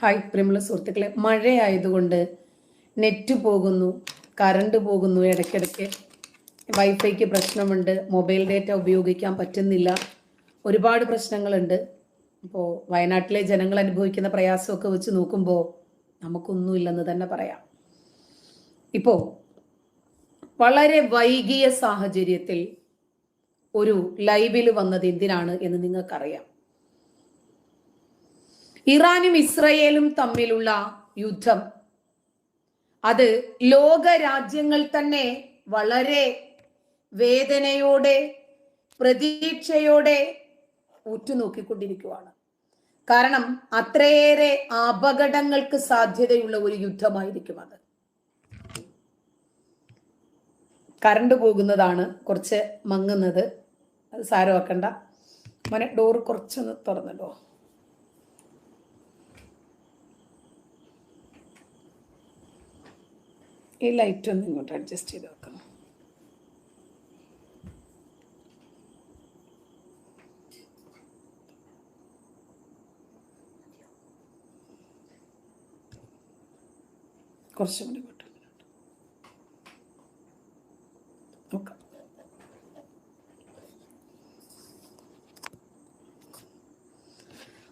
Hi പ്രിയമുള്ള സുഹൃത്തുക്കളെ, മഴയായതുകൊണ്ട് നെറ്റ് പോകുന്നു, കറണ്ട് പോകുന്നു, ഇടയ്ക്കിടയ്ക്ക് വൈഫൈക്ക് പ്രശ്നമുണ്ട്, മൊബൈൽ ഡേറ്റ ഉപയോഗിക്കാൻ പറ്റുന്നില്ല, ഒരുപാട് പ്രശ്നങ്ങളുണ്ട്. അപ്പോൾ വയനാട്ടിലെ ജനങ്ങൾ അനുഭവിക്കുന്ന പ്രയാസമൊക്കെ വെച്ച് നോക്കുമ്പോൾ നമുക്കൊന്നുമില്ലെന്ന് തന്നെ പറയാം. ഇപ്പോൾ വളരെ വൈകിയ സാഹചര്യത്തിൽ ഒരു ലൈവിൽ വന്നത് എന്തിനാണ് എന്ന് നിങ്ങൾക്കറിയാം. ഇറാനും ഇസ്രയേലും തമ്മിലുള്ള യുദ്ധം അത് ലോക രാജ്യങ്ങൾ തന്നെ വളരെ വേദനയോടെ പ്രതീക്ഷയോടെ ഉറ്റുനോക്കിക്കൊണ്ടിരിക്കുകയാണ്. കാരണം അത്രയേറെ അപകടങ്ങൾക്ക് സാധ്യതയുള്ള ഒരു യുദ്ധമായിരിക്കും അത്. കറണ്ട് പോകുന്നതാണ് കുറച്ച് മങ്ങുന്നത്, അത് സാരമാക്കണ്ട. മോനെ ഡോറ് കുറച്ചൊന്ന് തുറന്നല്ലോ. ഈ ലൈറ്റ് ഒന്ന് ഇങ്ങോട്ട് അഡ്ജസ്റ്റ് ചെയ്ത് വെക്കണം. കുറച്ചും കൂടി ഇങ്ങോട്ട് നോക്കാം.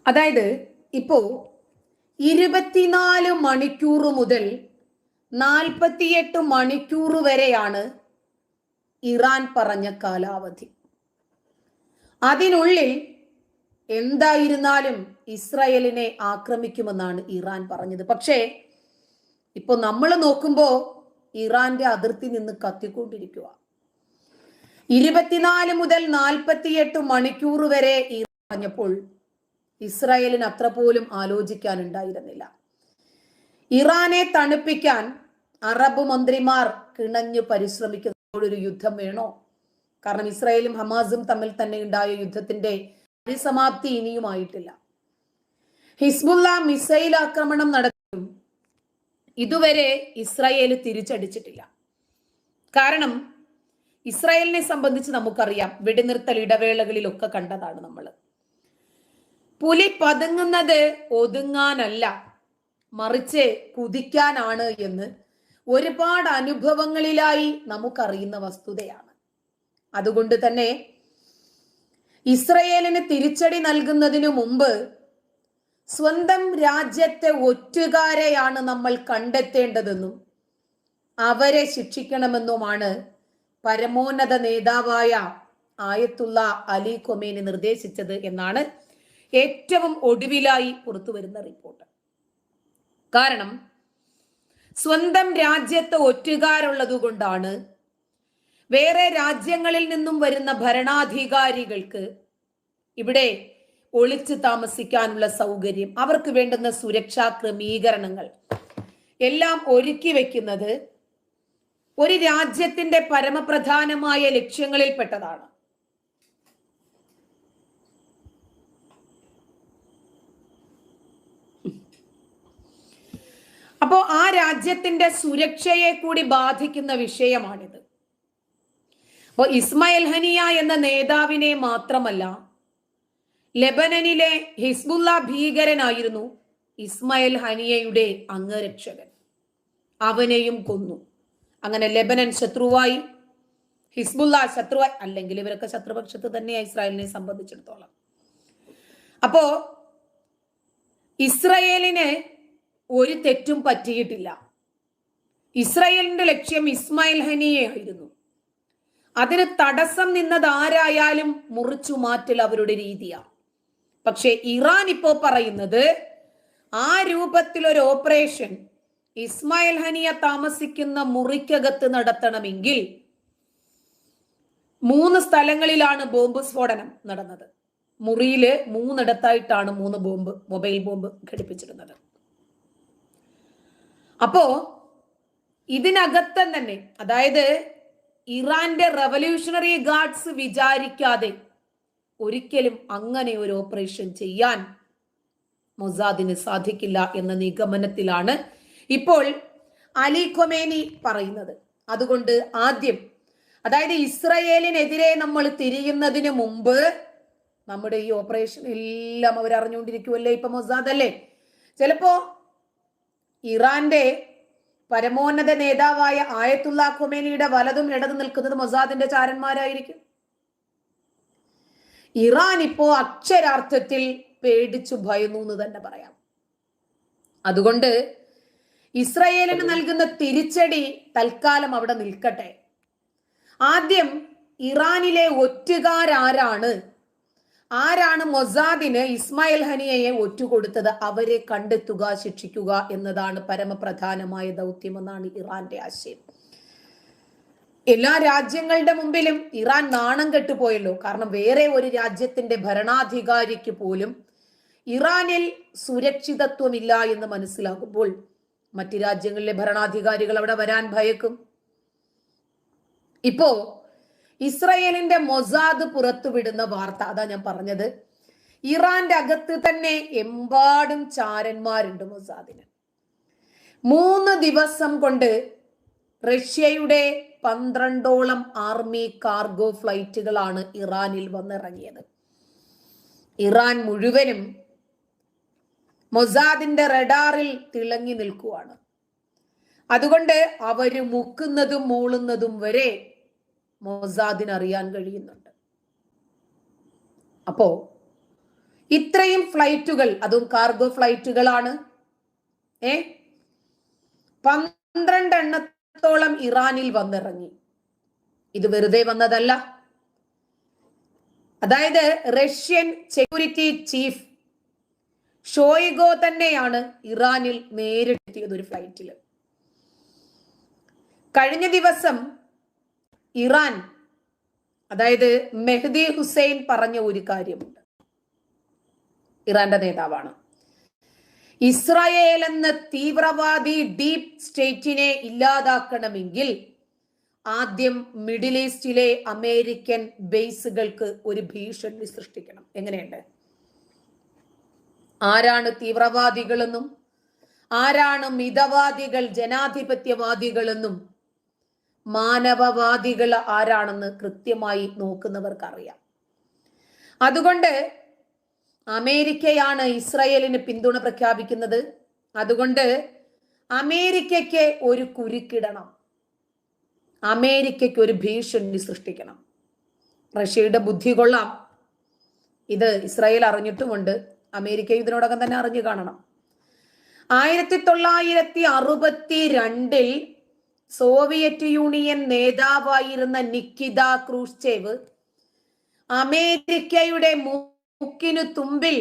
അതായത് ഇപ്പോ 24 മണിക്കൂർ മുതൽ 48 മണിക്കൂർ വരെയാണ് ഇറാൻ പറഞ്ഞ കാലാവധി. അതിനുള്ളിൽ എന്തായിരുന്നാലും ഇസ്രായേലിനെ ആക്രമിക്കുമെന്നാണ് ഇറാൻ പറഞ്ഞത്. പക്ഷേ ഇപ്പൊ നമ്മൾ നോക്കുമ്പോ ഇറാന്റെ അതിർത്തി നിന്ന് കത്തിക്കൊണ്ടിരിക്കുക. 24 മുതൽ 48 മണിക്കൂർ വരെ ഇറാൻ പറഞ്ഞപ്പോൾ ഇസ്രായേലിന് അത്ര പോലും ആലോചിക്കാനുണ്ടായിരുന്നില്ല. ഇറാനെ തണുപ്പിക്കാൻ അറബ് മന്ത്രിമാർ കിണഞ്ഞു പരിശ്രമിക്കുന്ന യുദ്ധം വേണോ? കാരണം ഇസ്രായേലും ഹമാസും തമ്മിൽ തന്നെ ഉണ്ടായ യുദ്ധത്തിന്റെ പരിസമാപ്തി ഇനിയുമായിട്ടില്ല. ഹിസ്ബുള്ള മിസൈൽ ആക്രമണം നടത്തും ഇതുവരെ ഇസ്രായേൽ തിരിച്ചടിച്ചിട്ടില്ല. കാരണം ഇസ്രായേലിനെ സംബന്ധിച്ച് നമുക്കറിയാം, വെടിനിർത്തൽ ഇടവേളകളിലൊക്കെ കണ്ടതാണ് നമ്മൾ. പുലി പതുങ്ങുന്നത് ഒതുങ്ങാനല്ല, മറിച്ച് കുതിക്കാനാണ് എന്ന് ഒരുപാട് അനുഭവങ്ങളിലായി നമുക്കറിയുന്ന വസ്തുതയാണ്. അതുകൊണ്ട് തന്നെ ഇസ്രയേലിന് തിരിച്ചടി നൽകുന്നതിനു മുമ്പ് സ്വന്തം രാജ്യത്തെ ഒറ്റുകാരെയാണ് നമ്മൾ കണ്ടെത്തേണ്ടതെന്നും അവരെ ശിക്ഷിക്കണമെന്നുമാണ് പരമോന്നത നേതാവായ ആയത്തുള്ള അലി ഖൊമേനി നിർദ്ദേശിച്ചത് എന്നാണ് ഏറ്റവും ഒടുവിലായി പുറത്തു വരുന്ന റിപ്പോർട്ട്. കാരണം സ്വന്തം രാജ്യത്ത് ഒറ്റുകാരുള്ളത് കൊണ്ടാണ് വേറെ രാജ്യങ്ങളിൽ നിന്നും വരുന്ന ഭരണാധികാരികൾക്ക് ഇവിടെ ഒളിച്ചു താമസിക്കാനുള്ള സൗകര്യം, അവർക്ക് വേണ്ടുന്ന സുരക്ഷാ ക്രമീകരണങ്ങൾ എല്ലാം ഒരുക്കി വെക്കുന്നത് ഒരു രാജ്യത്തിന്റെ പരമപ്രധാനമായ ലക്ഷ്യങ്ങളിൽപ്പെട്ടതാണ്. അപ്പോ ആ രാജ്യത്തിന്റെ സുരക്ഷയെ കൂടി ബാധിക്കുന്ന വിഷയമാണിത്. അപ്പോൾ ഇസ്മായിൽ ഹനിയ എന്ന നേതാവിനെ മാത്രമല്ല, ലെബനനിലെ ഹിസ്ബുള്ള ഭീകരനായിരുന്നു ഇസ്മായിൽ ഹനിയയുടെ അംഗരക്ഷകൻ. അവനെയും കൊന്നു. അങ്ങനെ ലെബനൻ ശത്രുവായി, ഹിസ്ബുള്ള ശത്രുവായി. അല്ലെങ്കിൽ ഇവരൊക്കെ ശത്രുപക്ഷത്ത് തന്നെയാണ് ഇസ്രായേലിനെ സംബന്ധിച്ചിടത്തോളം. അപ്പോ ഇസ്രായേലിന് ഒരു തെറ്റും പറ്റിയിട്ടില്ല. ഇസ്രായേലിന്റെ ലക്ഷ്യം ഇസ്മായിൽ ഹനിയയായിരുന്നു. അതിന് തടസ്സം നിന്നത് ആരായാലും മുറിച്ചു മാറ്റൽ അവരുടെ രീതിയാണ്. പക്ഷെ ഇറാൻ ഇപ്പോ പറയുന്നത് ആ രൂപത്തിലൊരു ഓപ്പറേഷൻ ഇസ്മായിൽ ഹനിയ താമസിക്കുന്ന മുറിക്കകത്ത് നടത്തണമെങ്കിൽ 3 സ്ഥലങ്ങളിലാണ് ബോംബ് സ്ഫോടനം നടന്നത്. മുറിയില് 3 3 മൊബൈൽ ബോംബ് ഘടിപ്പിച്ചിരുന്നത്. അപ്പോ ഇതിനകത്ത് തന്നെ, അതായത് ഇറാന്റെ റവല്യൂഷണറി ഗാർഡ്സ് വിചാരിക്കാതെ ഒരിക്കലും അങ്ങനെ ഒരു ഓപ്പറേഷൻ ചെയ്യാൻ മൊസാദിന് സാധിക്കില്ല എന്ന നിഗമനത്തിലാണ് ഇപ്പോൾ അലി ഖൊമേനി പറയുന്നത്. അതുകൊണ്ട് ആദ്യം, അതായത് ഇസ്രയേലിനെതിരെ നമ്മൾ തിരിയുന്നതിന് മുമ്പ് നമ്മുടെ ഈ ഓപ്പറേഷൻ എല്ലാം അവർ അറിഞ്ഞുകൊണ്ടിരിക്കുമല്ലേ. ഇപ്പൊ മൊസാദ് അല്ലേ ചിലപ്പോ ഇറാന്റെ പരമോന്നത നേതാവായ ആയത്തുള്ള ഖൊമേനിയുടെ വലതും ഇടതും നിൽക്കുന്നത് മൊസാദിന്റെ ചാരന്മാരായിരിക്കും. ഇറാൻ ഇപ്പോ അക്ഷരാർത്ഥത്തിൽ പേടിച്ചു ഭയന്നു എന്ന് തന്നെ പറയാം. അതുകൊണ്ട് ഇസ്രയേലിന് നൽകുന്ന തിരിച്ചടി തൽക്കാലം അവിടെ നിൽക്കട്ടെ. ആദ്യം ഇറാനിലെ ആരാണ് മൊസാദിന് ഇസ്മായിൽ ഹനിയയെ ഒറ്റുകൊടുത്തത്, അവരെ കണ്ടെത്തുക, ശിക്ഷിക്കുക എന്നതാണ് പരമപ്രധാനമായ ദൗത്യമെന്നാണ് ഇറാന്റെ ആശയം. എല്ലാ രാജ്യങ്ങളുടെ മുമ്പിലും ഇറാൻ നാണം കെട്ടുപോയല്ലോ. കാരണം വേറെ ഒരു രാജ്യത്തിന്റെ ഭരണാധികാരിക്ക് പോലും ഇറാനിൽ സുരക്ഷിതത്വമില്ല എന്ന് മനസ്സിലാകുമ്പോൾ മറ്റു രാജ്യങ്ങളിലെ ഭരണാധികാരികൾ അവിടെ വരാൻ ഭയക്കും. ഇപ്പോ ഇസ്രയേലിന്റെ മൊസാദ് പുറത്തുവിടുന്ന വാർത്ത, അതാ ഞാൻ പറഞ്ഞത്, ഇറാന്റെ അകത്ത് തന്നെ എമ്പാടും ചാരന്മാരുണ്ട് മൊസാദിന്. 3 ദിവസം കൊണ്ട് റഷ്യയുടെ 12ഓളം ആർമി കാർഗോ ഫ്ലൈറ്റുകളാണ് ഇറാനിൽ വന്നിറങ്ങിയത്. ഇറാൻ മുഴുവനും മൊസാദിന്റെ റഡാറിൽ തിളങ്ങി നിൽക്കുവാണ്. അതുകൊണ്ട് അവര് മുക്കുന്നതും മൂളുന്നതും വരെ മൊസാദിന് അറിയാൻ കഴിയുന്നുണ്ട്. അപ്പോ ഇത്രയും ഫ്ലൈറ്റുകൾ, അതും കാർഗോ ഫ്ലൈറ്റുകളാണ്, 12 എണ്ണത്തോളം ഇറാനിൽ വന്നിറങ്ങി. ഇത് വെറുതെ വന്നതല്ല. അതായത് റഷ്യൻ സെക്യൂരിറ്റി ചീഫ് ഷോയിഗോ തന്നെയാണ് ഇറാനിൽ നേരിട്ടെത്തിയത് ഒരു ഫ്ലൈറ്റിൽ. കഴിഞ്ഞ ദിവസം ഇറാൻ, അതായത് മെഹ്ദി ഹുസൈൻ പറഞ്ഞ ഒരു കാര്യമുണ്ട്. ഇറാന്റെ നേതാവാണ്. ഇസ്രായേൽ എന്ന തീവ്രവാദി ഡീപ് സ്റ്റേറ്റിനെ ഇല്ലാതാക്കണമെങ്കിൽ ആദ്യം മിഡിൽ ഈസ്റ്റിലെ അമേരിക്കൻ ബേസുകൾക്ക് ഒരു ഭീഷണി സൃഷ്ടിക്കണം. എങ്ങനെയുണ്ട്? ആരാണ് തീവ്രവാദികളെന്നും ആരാണ് മിതവാദികൾ, ജനാധിപത്യവാദികളെന്നും മാനവവാദികൾ ആരാണെന്ന് കൃത്യമായി നോക്കുന്നവർക്കറിയാം. അതുകൊണ്ട് അമേരിക്കയാണ് ഇസ്രായേലിന് പിന്തുണ പ്രഖ്യാപിക്കുന്നത്. അതുകൊണ്ട് അമേരിക്കയ്ക്ക് ഒരു കുരുക്കിടണം, അമേരിക്കയ്ക്ക് ഒരു ഭീഷണി സൃഷ്ടിക്കണം. റഷ്യയുടെ ബുദ്ധി കൊള്ളാം. ഇത് ഇസ്രായേൽ അറിഞ്ഞിട്ടുമുണ്ട്, അമേരിക്ക ഇതിനോടകം തന്നെ അറിഞ്ഞു കാണണം. 1962 സോവിയറ്റ് യൂണിയൻ നേതാവായിരുന്ന നിക്കിത ക്രൂഷ്ചേവ് അമേരിക്കയുടെ മൂക്കിനു തുമ്പിൽ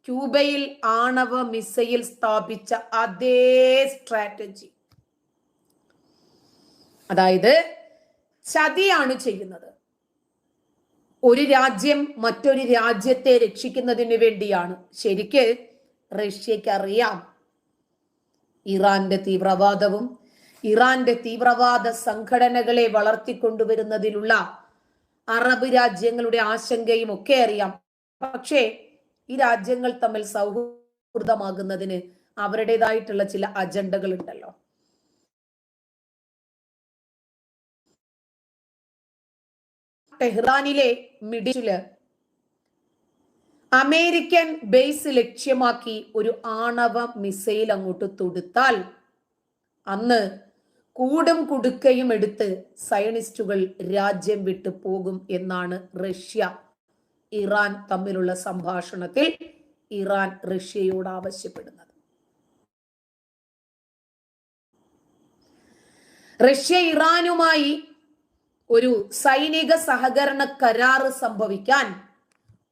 ക്യൂബയിൽ ആണവ മിസൈൽ സ്ഥാപിച്ച അതേ സ്ട്രാറ്റജി, അതായത് ചതിയാണ് ചെയ്യുന്നത്. ഒരു രാജ്യം മറ്റൊരു രാജ്യത്തെ രക്ഷിക്കുന്നതിന് വേണ്ടിയാണ്. ശരിക്ക് റഷ്യക്ക് അറിയാം ഇറാന്റെ തീവ്രവാദവും ഇറാന്റെ തീവ്രവാദ സംഘടനകളെ വളർത്തിക്കൊണ്ടുവരുന്നതിലുള്ള അറബ് രാജ്യങ്ങളുടെ ആശങ്കയും ഒക്കെ അറിയാം. പക്ഷേ ഈ രാജ്യങ്ങൾ തമ്മിൽ സൗഹൃദമാകുന്നതിന് അവരുടേതായിട്ടുള്ള ചില അജണ്ടകൾ ഉണ്ടല്ലോ. ടെഹ്റാനിലെ മിഡില് അമേരിക്കൻ ബേസ് ലക്ഷ്യമാക്കി ഒരു ആണവ മിസൈൽ അങ്ങോട്ട് തൊടുത്താൽ അന്ന് കൂടും കുടുക്കയും എടുത്ത് സയനിസ്റ്റുകൾ രാജ്യം വിട്ടു പോകും എന്നാണ് റഷ്യ ഇറാൻ തമ്മിലുള്ള സംഭാഷണത്തിൽ ഇറാൻ റഷ്യയോട് ആവശ്യപ്പെടുന്നത്. റഷ്യ ഇറാനുമായി ഒരു സൈനിക സഹകരണ കരാറ് സംഭവിക്കാൻ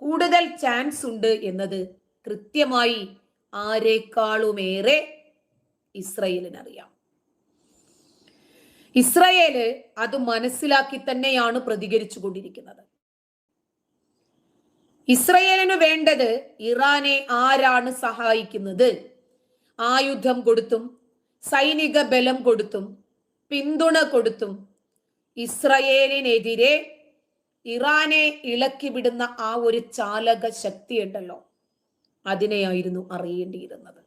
കൂടുതൽ ചാൻസ് ഉണ്ട് എന്നത് കൃത്യമായി ആരെക്കാളുമേറെ ഇസ്രയേലിനറിയാം. ഇസ്രയേല് അത് മനസ്സിലാക്കി തന്നെയാണ് പ്രതികരിച്ചു കൊണ്ടിരിക്കുന്നത്. ഇസ്രയേലിന് വേണ്ടത് ഇറാനെ ആരാണ് സഹായിക്കുന്നത്? ആയുധം കൊടുത്തും സൈനിക ബലം കൊടുത്തും പിന്തുണ കൊടുത്തും ഇസ്രയേലിനെതിരെ ഇറാനെ ഇളക്കിവിടുന്ന ആ ഒരു ചാലക ശക്തി ഉണ്ടല്ലോ, അതിനെയായിരുന്നു അറിയേണ്ടിയിരുന്നത്.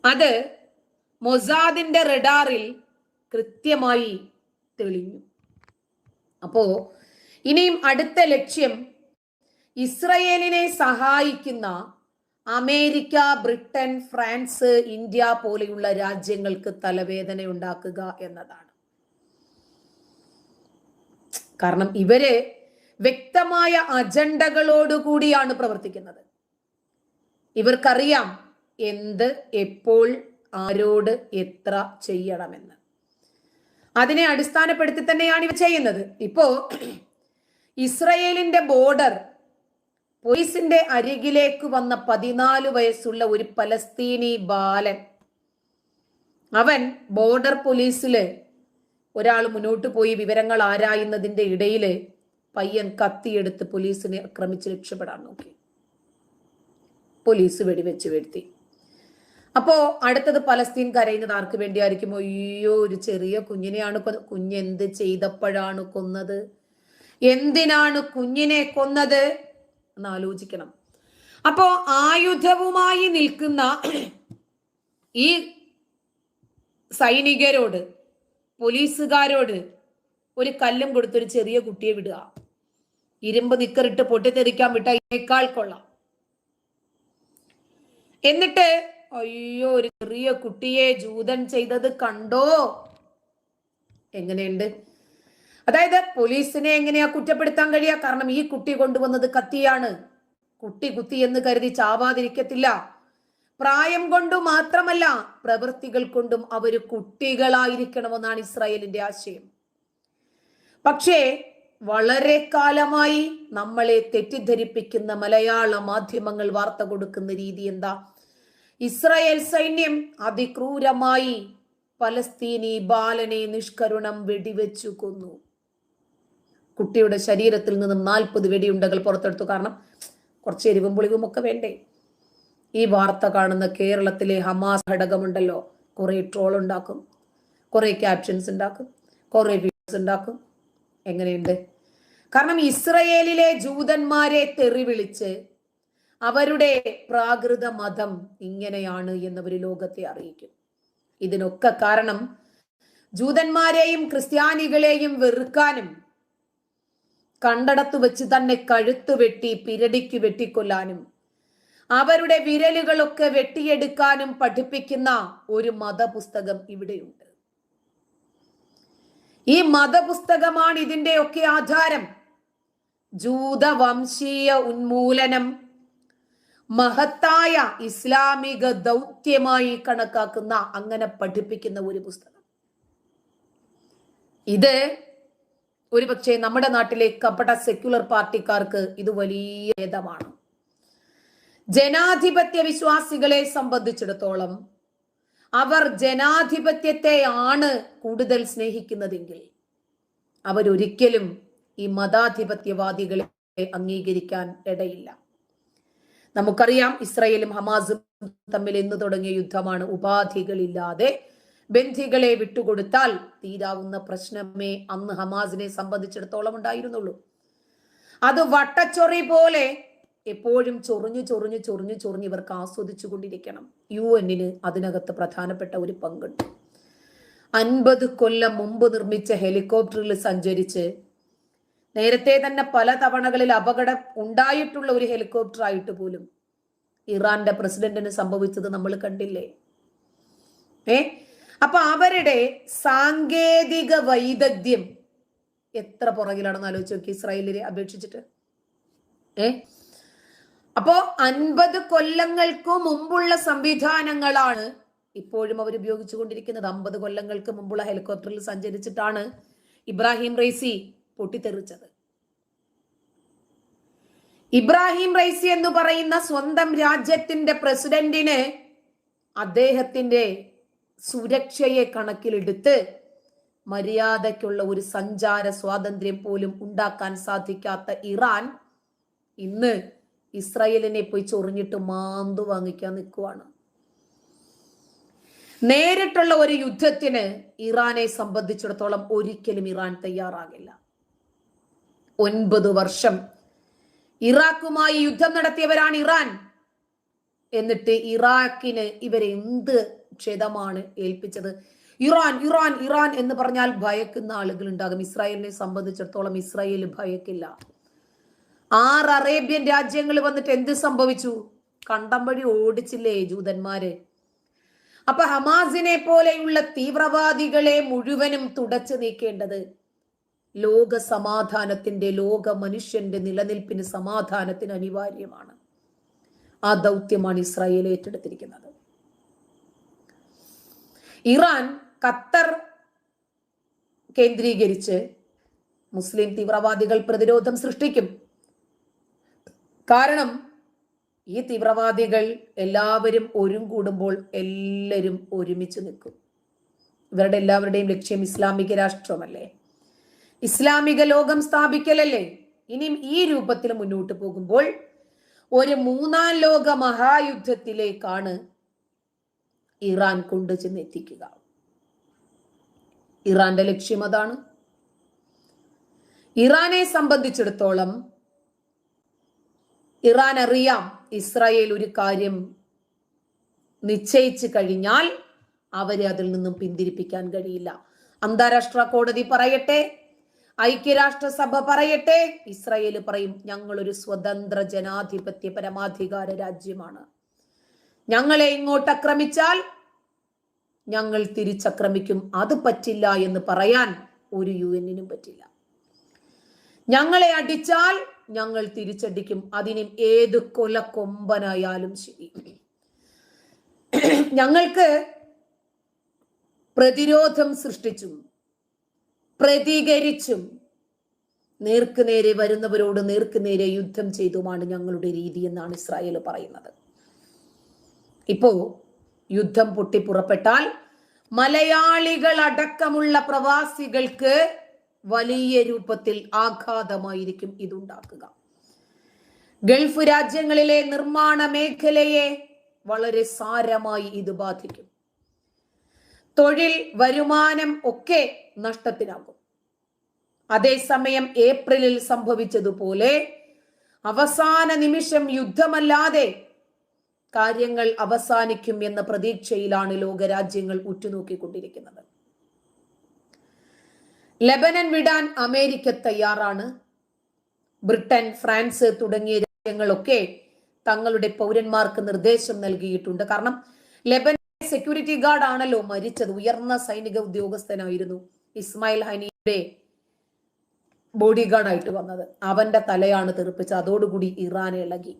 അത് മൊസാദിന്റെ റഡാറിൽ കൃത്യമായി തെളിഞ്ഞു. അപ്പോ ഇനിയും അടുത്ത ലക്ഷ്യം ഇസ്രയേലിനെ സഹായിക്കുന്ന അമേരിക്ക, ബ്രിട്ടൻ, ഫ്രാൻസ്, ഇന്ത്യ പോലെയുള്ള രാജ്യങ്ങൾക്ക് തലവേദന ഉണ്ടാക്കുക എന്നതാണ്. കാരണം ഇവര് വ്യക്തമായ അജണ്ടകളോടുകൂടിയാണ് പ്രവർത്തിക്കുന്നത്. ഇവർക്കറിയാം എന്ത്, എപ്പോൾ, ആരോട്, എത്ര ചെയ്യണമെന്ന്. അതിനെ അടിസ്ഥാനപ്പെടുത്തി തന്നെയാണ് ഇവ ചെയ്യുന്നത്. ഇപ്പോ ഇസ്രയേലിന്റെ ബോർഡർ പോലീസിന്റെ അരികിലേക്ക് വന്ന 14 വയസ്സുള്ള ഒരു പലസ്തീനി ബാലൻ, അവൻ ബോർഡർ പോലീസില് ഒരാൾ മുന്നോട്ട് പോയി വിവരങ്ങൾ ആരായുന്നതിന്റെ ഇടയില് പയ്യൻ കത്തിയെടുത്ത് പോലീസിനെ ആക്രമിച്ച് രക്ഷപ്പെടാൻ നോക്കി. പോലീസ് വെടിവെച്ച് വീഴ്ത്തി. അപ്പോ അടുത്തത് പലസ്തീൻ കരയുന്നത് ആർക്ക് വേണ്ടിയായിരിക്കും? അയ്യോ, ഒരു ചെറിയ കുഞ്ഞിനെയാണ് കുഞ്ഞെന്ത് ചെയ്തപ്പോഴാണ് കൊന്നത്, എന്തിനാണ് കുഞ്ഞിനെ കൊന്നത് എന്ന് ആലോചിക്കണം. അപ്പോ ആയുധവുമായി നിൽക്കുന്ന ഈ സൈനികരോട്, പോലീസുകാരോട് ഒരു കല്ലും കൊടുത്തൊരു ചെറിയ കുട്ടിയെ വിടുക, ഇരുമ്പ് നിക്കറിട്ട് പൊട്ടിത്തെറിക്കാൻ വിട്ട ഇതിനേക്കാൾ കൊള്ളാം. എന്നിട്ട് അയ്യോ, ഒരു ചെറിയ കുട്ടിയെ ജൂതൻ ചെയ്തത് കണ്ടോ? എങ്ങനെയുണ്ട്? അതായത് പോലീസിനെ എങ്ങനെയാ കുറ്റപ്പെടുത്താൻ കഴിയുക? കാരണം ഈ കുട്ടി കൊണ്ടുവന്നത് കത്തിയാണ്. കുട്ടി കുത്തി എന്ന് കരുതി ചാവാതിരിക്കത്തില്ല. പ്രായം കൊണ്ടു മാത്രമല്ല, പ്രവൃത്തികൾ കൊണ്ടും അവര് കുട്ടികളായിരിക്കണമെന്നാണ് ഇസ്രായേലിന്റെ ആശയം. പക്ഷേ വളരെ കാലമായി നമ്മളെ തെറ്റിദ്ധരിപ്പിക്കുന്ന മലയാള മാധ്യമങ്ങൾ വാർത്ത കൊടുക്കുന്ന രീതി എന്താ? ഇസ്രായേൽ സൈന്യം അതിക്രൂരമായി പലസ്തീനി ബാലനെ നിഷ്കരുണം വെടിവെച്ചു കൊന്നു. കുട്ടിയുടെ ശരീരത്തിൽ നിന്നും 40 വെടിയുണ്ടകൾ പുറത്തെടുത്തു. കാരണം കുറച്ച് എരിവും പുളിവും ഒക്കെ വേണ്ടേ? ഈ വാർത്ത കാണുന്ന കേരളത്തിലെ ഹമാസ് ഘടകമുണ്ടല്ലോ, കുറെ ട്രോൾ ഉണ്ടാക്കും, കുറെ ക്യാപ്ഷൻസ് ഉണ്ടാക്കും, കുറെ വീഡിയോസ് ഉണ്ടാക്കും. എങ്ങനെയുണ്ട്? കാരണം ഇസ്രയേലിലെ ജൂതന്മാരെ തെറി വിളിച്ച് അവരുടെ പ്രാകൃത മതം ഇങ്ങനെയാണ് എന്നവർ ലോകത്തെ അറിയിക്കും. ഇതിനൊക്കെ കാരണം ജൂതന്മാരെയും ക്രിസ്ത്യാനികളെയും വെറുക്കാനും കണ്ടടത്ത് വെച്ച് തന്നെ കഴുത്ത് വെട്ടി പിരടിക്ക് വെട്ടിക്കൊല്ലാനും അവരുടെ വിരലുകളൊക്കെ വെട്ടിയെടുക്കാനും പഠിപ്പിക്കുന്ന ഒരു മതപുസ്തകം ഇവിടെയുണ്ട്. ഈ മതപുസ്തകമാണ് ഇതിന്റെയൊക്കെ ആധാരം. ജൂതവംശീയ ഉന്മൂലനം മഹത്തായ ഇസ്ലാമിക ദൗത്യമായി കണക്കാക്കുന്ന, അങ്ങനെ പഠിപ്പിക്കുന്ന ഒരു പുസ്തകം. ഇത് ഒരുപക്ഷെ നമ്മുടെ നാട്ടിലെ കപട സെക്യുലർ പാർട്ടിക്കാർക്ക് ഇത് വലിയ ഭേദമാണ്. ജനാധിപത്യ വിശ്വാസികളെ സംബന്ധിച്ചിടത്തോളം അവർ ജനാധിപത്യത്തെ ആണ് കൂടുതൽ സ്നേഹിക്കുന്നതെങ്കിൽ അവരൊരിക്കലും ഈ മതാധിപത്യവാദികളെ അംഗീകരിക്കാൻ ഇടയില്ല. നമുക്കറിയാം, ഇസ്രായേലും ഹമാസും തമ്മിൽ എന്ന് തുടങ്ങിയ യുദ്ധമാണ്. ഉപാധികളില്ലാതെ ബന്ധികളെ വിട്ടുകൊടുത്താൽ തീരാവുന്ന പ്രശ്നമേ അന്ന് ഹമാസിനെ സംബന്ധിച്ചിടത്തോളം ഉണ്ടായിരുന്നുള്ളൂ. അത് വട്ടച്ചൊറി പോലെ എപ്പോഴും ചൊറിഞ്ഞു ചൊറിഞ്ഞു ചൊറിഞ്ഞു ചൊറിഞ്ഞ് ഇവർക്ക് ആസ്വദിച്ചു കൊണ്ടിരിക്കണം. UN അതിനകത്ത് പ്രധാനപ്പെട്ട ഒരു പങ്കുണ്ട്. 50 കൊല്ലം മുമ്പ് നിർമ്മിച്ച ഹെലികോപ്റ്ററിൽ സഞ്ചരിച്ച് നേരത്തെ തന്നെ പല തവണകളിൽ അപകടം ഉണ്ടായിട്ടുള്ള ഒരു ഹെലികോപ്റ്റർ ആയിട്ട് പോലും ഇറാന്റെ പ്രസിഡന്റിന് സംഭവിച്ചത് നമ്മൾ കണ്ടില്ലേ? അപ്പൊ അവരുടെ സാങ്കേതിക വൈദഗ്ധ്യം എത്ര പുറകിലാണെന്ന് ആലോചിച്ച് നോക്കി ഇസ്രായേലിനെ അപേക്ഷിച്ചിട്ട്. അപ്പോ 50 കൊല്ലങ്ങൾക്ക് മുമ്പുള്ള സംവിധാനങ്ങളാണ് ഇപ്പോഴും അവർ ഉപയോഗിച്ചുകൊണ്ടിരിക്കുന്നത്. 50 കൊല്ലങ്ങൾക്ക് മുമ്പുള്ള ഹെലികോപ്റ്ററിൽ സഞ്ചരിച്ചിട്ടാണ് ഇബ്രാഹിം റൈസി പൊട്ടിത്തെറിച്ചത്. ഇബ്രാഹിം റൈസി എന്ന് പറയുന്ന സ്വന്തം രാജ്യത്തിന്റെ പ്രസിഡന്റിന് അദ്ദേഹത്തിന്റെ സുരക്ഷയെ കണക്കിലെടുത്ത് മര്യാദയ്ക്കുള്ള ഒരു സഞ്ചാര സ്വാതന്ത്ര്യം പോലും ഉണ്ടാക്കാൻ സാധിക്കാത്ത ഇറാൻ ഇന്ന് ഇസ്രായേലിനെ പോയി ചൊറിഞ്ഞിട്ട് മാന്തു വാങ്ങിക്കാൻ നിൽക്കുവാണ്. നേരിട്ടുള്ള ഒരു യുദ്ധത്തിന് ഇറാനെ സംബന്ധിച്ചിടത്തോളം ഒരിക്കലും ഇറാൻ തയ്യാറാകില്ല. 9 വർഷം ഇറാഖുമായി യുദ്ധം നടത്തിയവരാണ് ഇറാൻ. എന്നിട്ട് ഇറാഖിന് ഇവരെന്ത് ക്ഷതമാണ് ഏൽപ്പിച്ചത്? ഇറാൻ ഇറാൻ ഇറാൻ എന്ന് പറഞ്ഞാൽ ഭയക്കുന്ന ആളുകൾ ഉണ്ടാകും. ഇസ്രായേലിനെ സംബന്ധിച്ചിടത്തോളം ഇസ്രായേൽ ഭയക്കില്ല. 6 അറേബ്യൻ രാജ്യങ്ങൾ വന്നിട്ട് എന്ത് സംഭവിച്ചു? കണ്ടം വഴി ഓടിച്ചില്ലേ ജൂതന്മാര്. അപ്പൊ ഹമാസിനെ പോലെയുള്ള തീവ്രവാദികളെ മുഴുവനും തുടച്ചു നീക്കേണ്ടത് ലോക സമാധാനത്തിന്റെ, ലോക മനുഷ്യന്റെ നിലനിൽപ്പിന്, സമാധാനത്തിന് അനിവാര്യമാണ്. ആ ദൗത്യമാണ് ഇസ്രായേൽ ഏറ്റെടുത്തിരിക്കുന്നത്. ഇറാൻ ഖത്തർ കേന്ദ്രീകരിച്ച് മുസ്ലിം തീവ്രവാദികൾ പ്രതിരോധം സൃഷ്ടിക്കും. കാരണം ഈ തീവ്രവാദികൾ എല്ലാവരും കൂടുമ്പോൾ എല്ലാവരും ഒരുമിച്ച് നിൽക്കും. ഇവരുടെ എല്ലാവരുടെയും ലക്ഷ്യം ഇസ്ലാമിക രാഷ്ട്രമല്ലേ, ഇസ്ലാമിക ലോകം സ്ഥാപിക്കലല്ലേ. ഇനിയും ഈ രൂപത്തിൽ മുന്നോട്ട് പോകുമ്പോൾ ഒരു മൂന്നാം ലോക മഹായുദ്ധത്തിലേക്കാണ് ഇറാൻ കൊണ്ടുചെന്ന് എത്തിക്കുക. ഇറാന്റെ ലക്ഷ്യം അതാണ്. ഇറാനെ സംബന്ധിച്ചിടത്തോളം ഇറാൻ അറിയാം, ഇസ്രായേൽ ഒരു കാര്യം നിശ്ചയിച്ചു കഴിഞ്ഞാൽ അവരെ അതിൽ നിന്നും പിന്തിരിപ്പിക്കാൻ കഴിയില്ല. അന്താരാഷ്ട്ര കോടതി പറയട്ടെ, ഐക്യരാഷ്ട്രസഭ പറയട്ടെ, ഇസ്രായേൽ പറയും ഞങ്ങളൊരു സ്വതന്ത്ര ജനാധിപത്യ പരമാധികാര രാജ്യമാണ്. ഞങ്ങളെ ഇങ്ങോട്ട് ആക്രമിച്ചാൽ ഞങ്ങൾ തിരിച്ചക്രമിക്കും. അത് പറ്റില്ല എന്ന് പറയാൻ ഒരു UN-നും പറ്റില്ല. ഞങ്ങളെ അടിച്ചാൽ ഞങ്ങൾ തിരിച്ചടിക്കും, അതിനും ഏത് കൊലക്കൊമ്പനായാലും ശരി. ഞങ്ങൾക്ക് പ്രതിരോധം സൃഷ്ടിച്ചും പ്രതികരിച്ചും നേർക്കുനേരെ വരുന്നവരോട് നേർക്കുനേരെ യുദ്ധം ചെയ്തുമാണ് ഞങ്ങളുടെ രീതി എന്നാണ് ഇസ്രായേൽ പറയുന്നത്. ഇപ്പോ യുദ്ധം പൊട്ടിപ്പുറപ്പെട്ടാൽ മലയാളികൾ അടക്കമുള്ള പ്രവാസികൾക്ക് വലിയ രൂപത്തിൽ ആഘാതമായിരിക്കും ഇതുണ്ടാക്കുക. ഗൾഫ് രാജ്യങ്ങളിലെ നിർമ്മാണ മേഖലയെ വളരെ സാരമായി ഇത് ബാധിക്കും. തൊഴിൽ, വരുമാനം ഒക്കെ നഷ്ടത്തിനാകും. അതേസമയം ഏപ്രിലിൽ സംഭവിച്ചതുപോലെ അവസാന നിമിഷം യുദ്ധമല്ലാതെ കാര്യങ്ങൾ അവസാനിക്കും എന്ന പ്രതീക്ഷയിലാണ് ലോകരാജ്യങ്ങൾ ഉറ്റുനോക്കിക്കൊണ്ടിരിക്കുന്നത്. ലെബനൻ വിടാൻ അമേരിക്ക തയ്യാറാണ്. ബ്രിട്ടൻ, ഫ്രാൻസ് തുടങ്ങിയ രാജ്യങ്ങളൊക്കെ തങ്ങളുടെ പൗരന്മാർക്ക് നിർദ്ദേശം നൽകിയിട്ടുണ്ട്. കാരണം ലെബനൻ സെക്യൂരിറ്റി ഗാർഡ് ആണല്ലോ മരിച്ചത്. ഉയർന്ന സൈനിക ഉദ്യോഗസ്ഥനായിരുന്നു. ഇസ്മായിൽ ഹനിയുടെ ബോഡി ഗാർഡ് ആയിട്ട് വന്നത്. അവന്റെ തലയാണ് തെറിപ്പിച്ചത്. അതോടുകൂടി ഇറാൻ ഇളകി,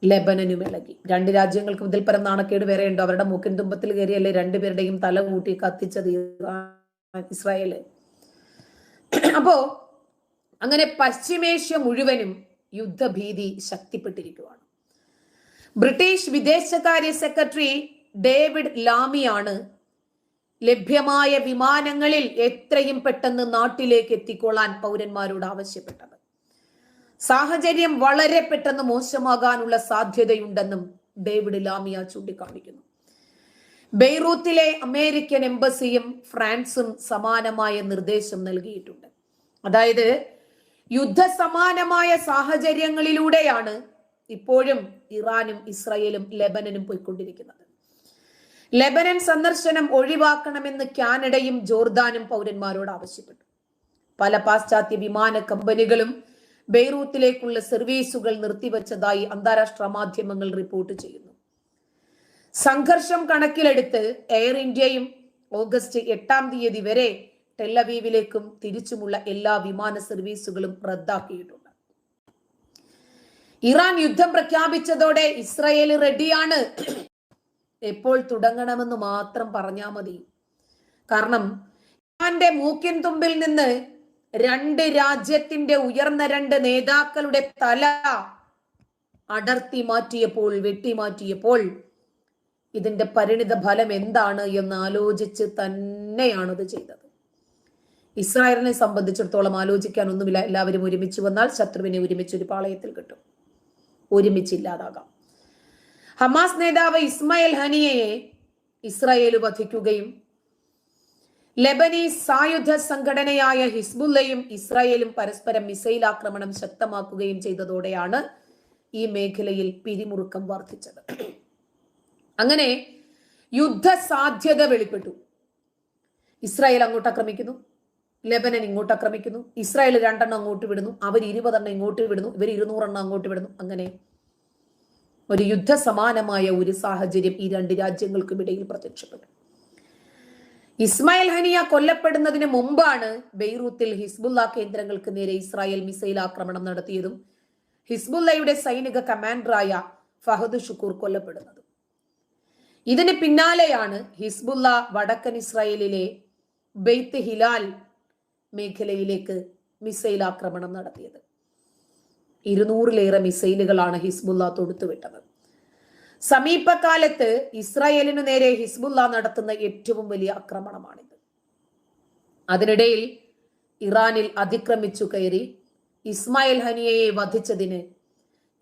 ലെബനനും ഇളകി. രണ്ട് രാജ്യങ്ങൾക്കും ഇതിൽ പരം നാണക്കേട് വേറെ ഉണ്ടോ? അവരുടെ മൂക്കിൻ തുമ്പത്തിൽ കയറിയല്ലേ രണ്ടുപേരുടെയും തല കൂട്ടി കത്തിച്ചത് ഇസ്രായേല്. അപ്പോ അങ്ങനെ പശ്ചിമേഷ്യ മുഴുവനും യുദ്ധഭീതി ശക്തിപ്പെട്ടിരിക്കുകയാണ്. ബ്രിട്ടീഷ് വിദേശകാര്യ സെക്രട്ടറി ഡേവിഡ് ലാമിയാണ് ലഭ്യമായ വിമാനങ്ങളിൽ എത്രയും പെട്ടെന്ന് നാട്ടിലേക്ക് എത്തിക്കൊള്ളാൻ പൗരന്മാരോട് ആവശ്യപ്പെട്ടത്. സാഹചര്യം വളരെ പെട്ടെന്ന് മോശമാകാനുള്ള സാധ്യതയുണ്ടെന്നും ഡേവിഡ് ലാമിയ ചൂണ്ടിക്കാണിക്കുന്നു. ബെയ്റൂത്തിലെ അമേരിക്കൻ എംബസിയും ഫ്രാൻസും സമാനമായ നിർദ്ദേശം നൽകിയിട്ടുണ്ട്. അതായത് യുദ്ധസമാനമായ സാഹചര്യങ്ങളിലൂടെയാണ് ഇപ്പോഴും ഇറാനും ഇസ്രായേലും ലെബനനും പോയിക്കൊണ്ടിരിക്കുന്നത്. ലെബനൻ സന്ദർശനം ഒഴിവാക്കണമെന്ന് കാനഡയും ജോർദാനും പൗരന്മാരോട് ആവശ്യപ്പെട്ടു. പല പാശ്ചാത്യ വിമാന കമ്പനികളും ബെയ്റൂത്തിലേക്കുള്ള സർവീസുകൾ നിർത്തിവച്ചതായി അന്താരാഷ്ട്ര മാധ്യമങ്ങൾ റിപ്പോർട്ട് ചെയ്യുന്നു. സംഘർഷം കണക്കിലെടുത്ത് എയർ ഇന്ത്യയും ഓഗസ്റ്റ് 8 വരെ ടെല്ലവീവിലേക്കും തിരിച്ചുമുള്ള എല്ലാ വിമാന സർവീസുകളും റദ്ദാക്കിയിട്ടുണ്ട്. ഇറാൻ യുദ്ധം പ്രഖ്യാപിച്ചതോടെ ഇസ്രായേൽ റെഡിയാണ്. എപ്പോൾ തുടങ്ങണമെന്ന് മാത്രം പറഞ്ഞാൽ മതി. കാരണം ഇറാന്റെ മൂക്കിൻ തുമ്പിൽ നിന്ന് രണ്ട് രാജ്യത്തിന്റെ ഉയർന്ന രണ്ട് നേതാക്കളുടെ തല അടർത്തി മാറ്റിയപ്പോൾ, വെട്ടിമാറ്റിയപ്പോൾ ഇതിന്റെ പരിണിത ഫലം എന്താണ് എന്ന് ആലോചിച്ച് തന്നെയാണത് ചെയ്തത്. ഇസ്രായേലിനെ സംബന്ധിച്ചിടത്തോളം ആലോചിക്കാനൊന്നുമില്ല. എല്ലാവരും ഒരുമിച്ച് വന്നാൽ ശത്രുവിനെ ഒരുമിച്ച് ഒരു പാളയത്തിൽ കിട്ടും, ഒരുമിച്ചില്ലാതാകാം. ഹമാസ് നേതാവ് ഇസ്മായിൽ ഹനിയയെ ഇസ്രായേൽ വധിക്കുകയും ലെബനീസ് സായുധ സംഘടനയായ ഹിസ്ബുല്ലയും ഇസ്രായേലും പരസ്പരം മിസൈൽ ആക്രമണം ശക്തമാക്കുകയും ചെയ്തതോടെയാണ് ഈ മേഖലയിൽ പിരിമുറുക്കം വർദ്ധിച്ചത്. അങ്ങനെ യുദ്ധ സാധ്യത വെളിപ്പെട്ടു. ഇസ്രായേൽ അങ്ങോട്ട് ആക്രമിക്കുന്നു, ലെബനൻ ഇങ്ങോട്ട് ആക്രമിക്കുന്നു. ഇസ്രായേൽ 2 എണ്ണം അങ്ങോട്ട് വിടുന്നു, അവർ 20 എണ്ണം ഇങ്ങോട്ട് വിടുന്നു, ഇവർ 200 എണ്ണം അങ്ങോട്ട് വിടുന്നു. അങ്ങനെ ഒരു യുദ്ധസമാനമായ ഒരു സാഹചര്യം ഈ രണ്ട് രാജ്യങ്ങൾക്കും ഇടയിൽ പ്രത്യക്ഷപ്പെട്ടു. ഇസ്മായിൽ ഹനിയ കൊല്ലപ്പെടുന്നതിന് മുമ്പാണ് ബെയ്റൂത്തിൽ ഹിസ്ബുള്ള കേന്ദ്രങ്ങൾക്ക് നേരെ ഇസ്രായേൽ മിസൈൽ ആക്രമണം നടത്തിയതും ഹിസ്ബുള്ളയുടെ സൈനിക കമാൻഡറായ ഫഹദ് ഷുക്കൂർ കൊല്ലപ്പെടുന്നത്. ഇതിന് പിന്നാലെയാണ് ഹിസ്ബുള്ള വടക്കൻ ഇസ്രായേലിലെ ബെയ്ത്ത് ഹിലാൽ മേഖലയിലേക്ക് മിസൈൽ ആക്രമണം നടത്തിയത്. 200-ലേറെ മിസൈലുകളാണ് ഹിസ്ബുള്ള തൊടുത്തുവിട്ടത്. സമീപകാലത്ത് ഇസ്രായേലിനു നേരെ ഹിസ്ബുള്ള നടത്തുന്ന ഏറ്റവും വലിയ ആക്രമണമാണിത്. അതിനിടയിൽ ഇറാനിൽ അതിക്രമിച്ചു കയറി ഇസ്മായിൽ ഹനിയയെ വധിച്ചതിന്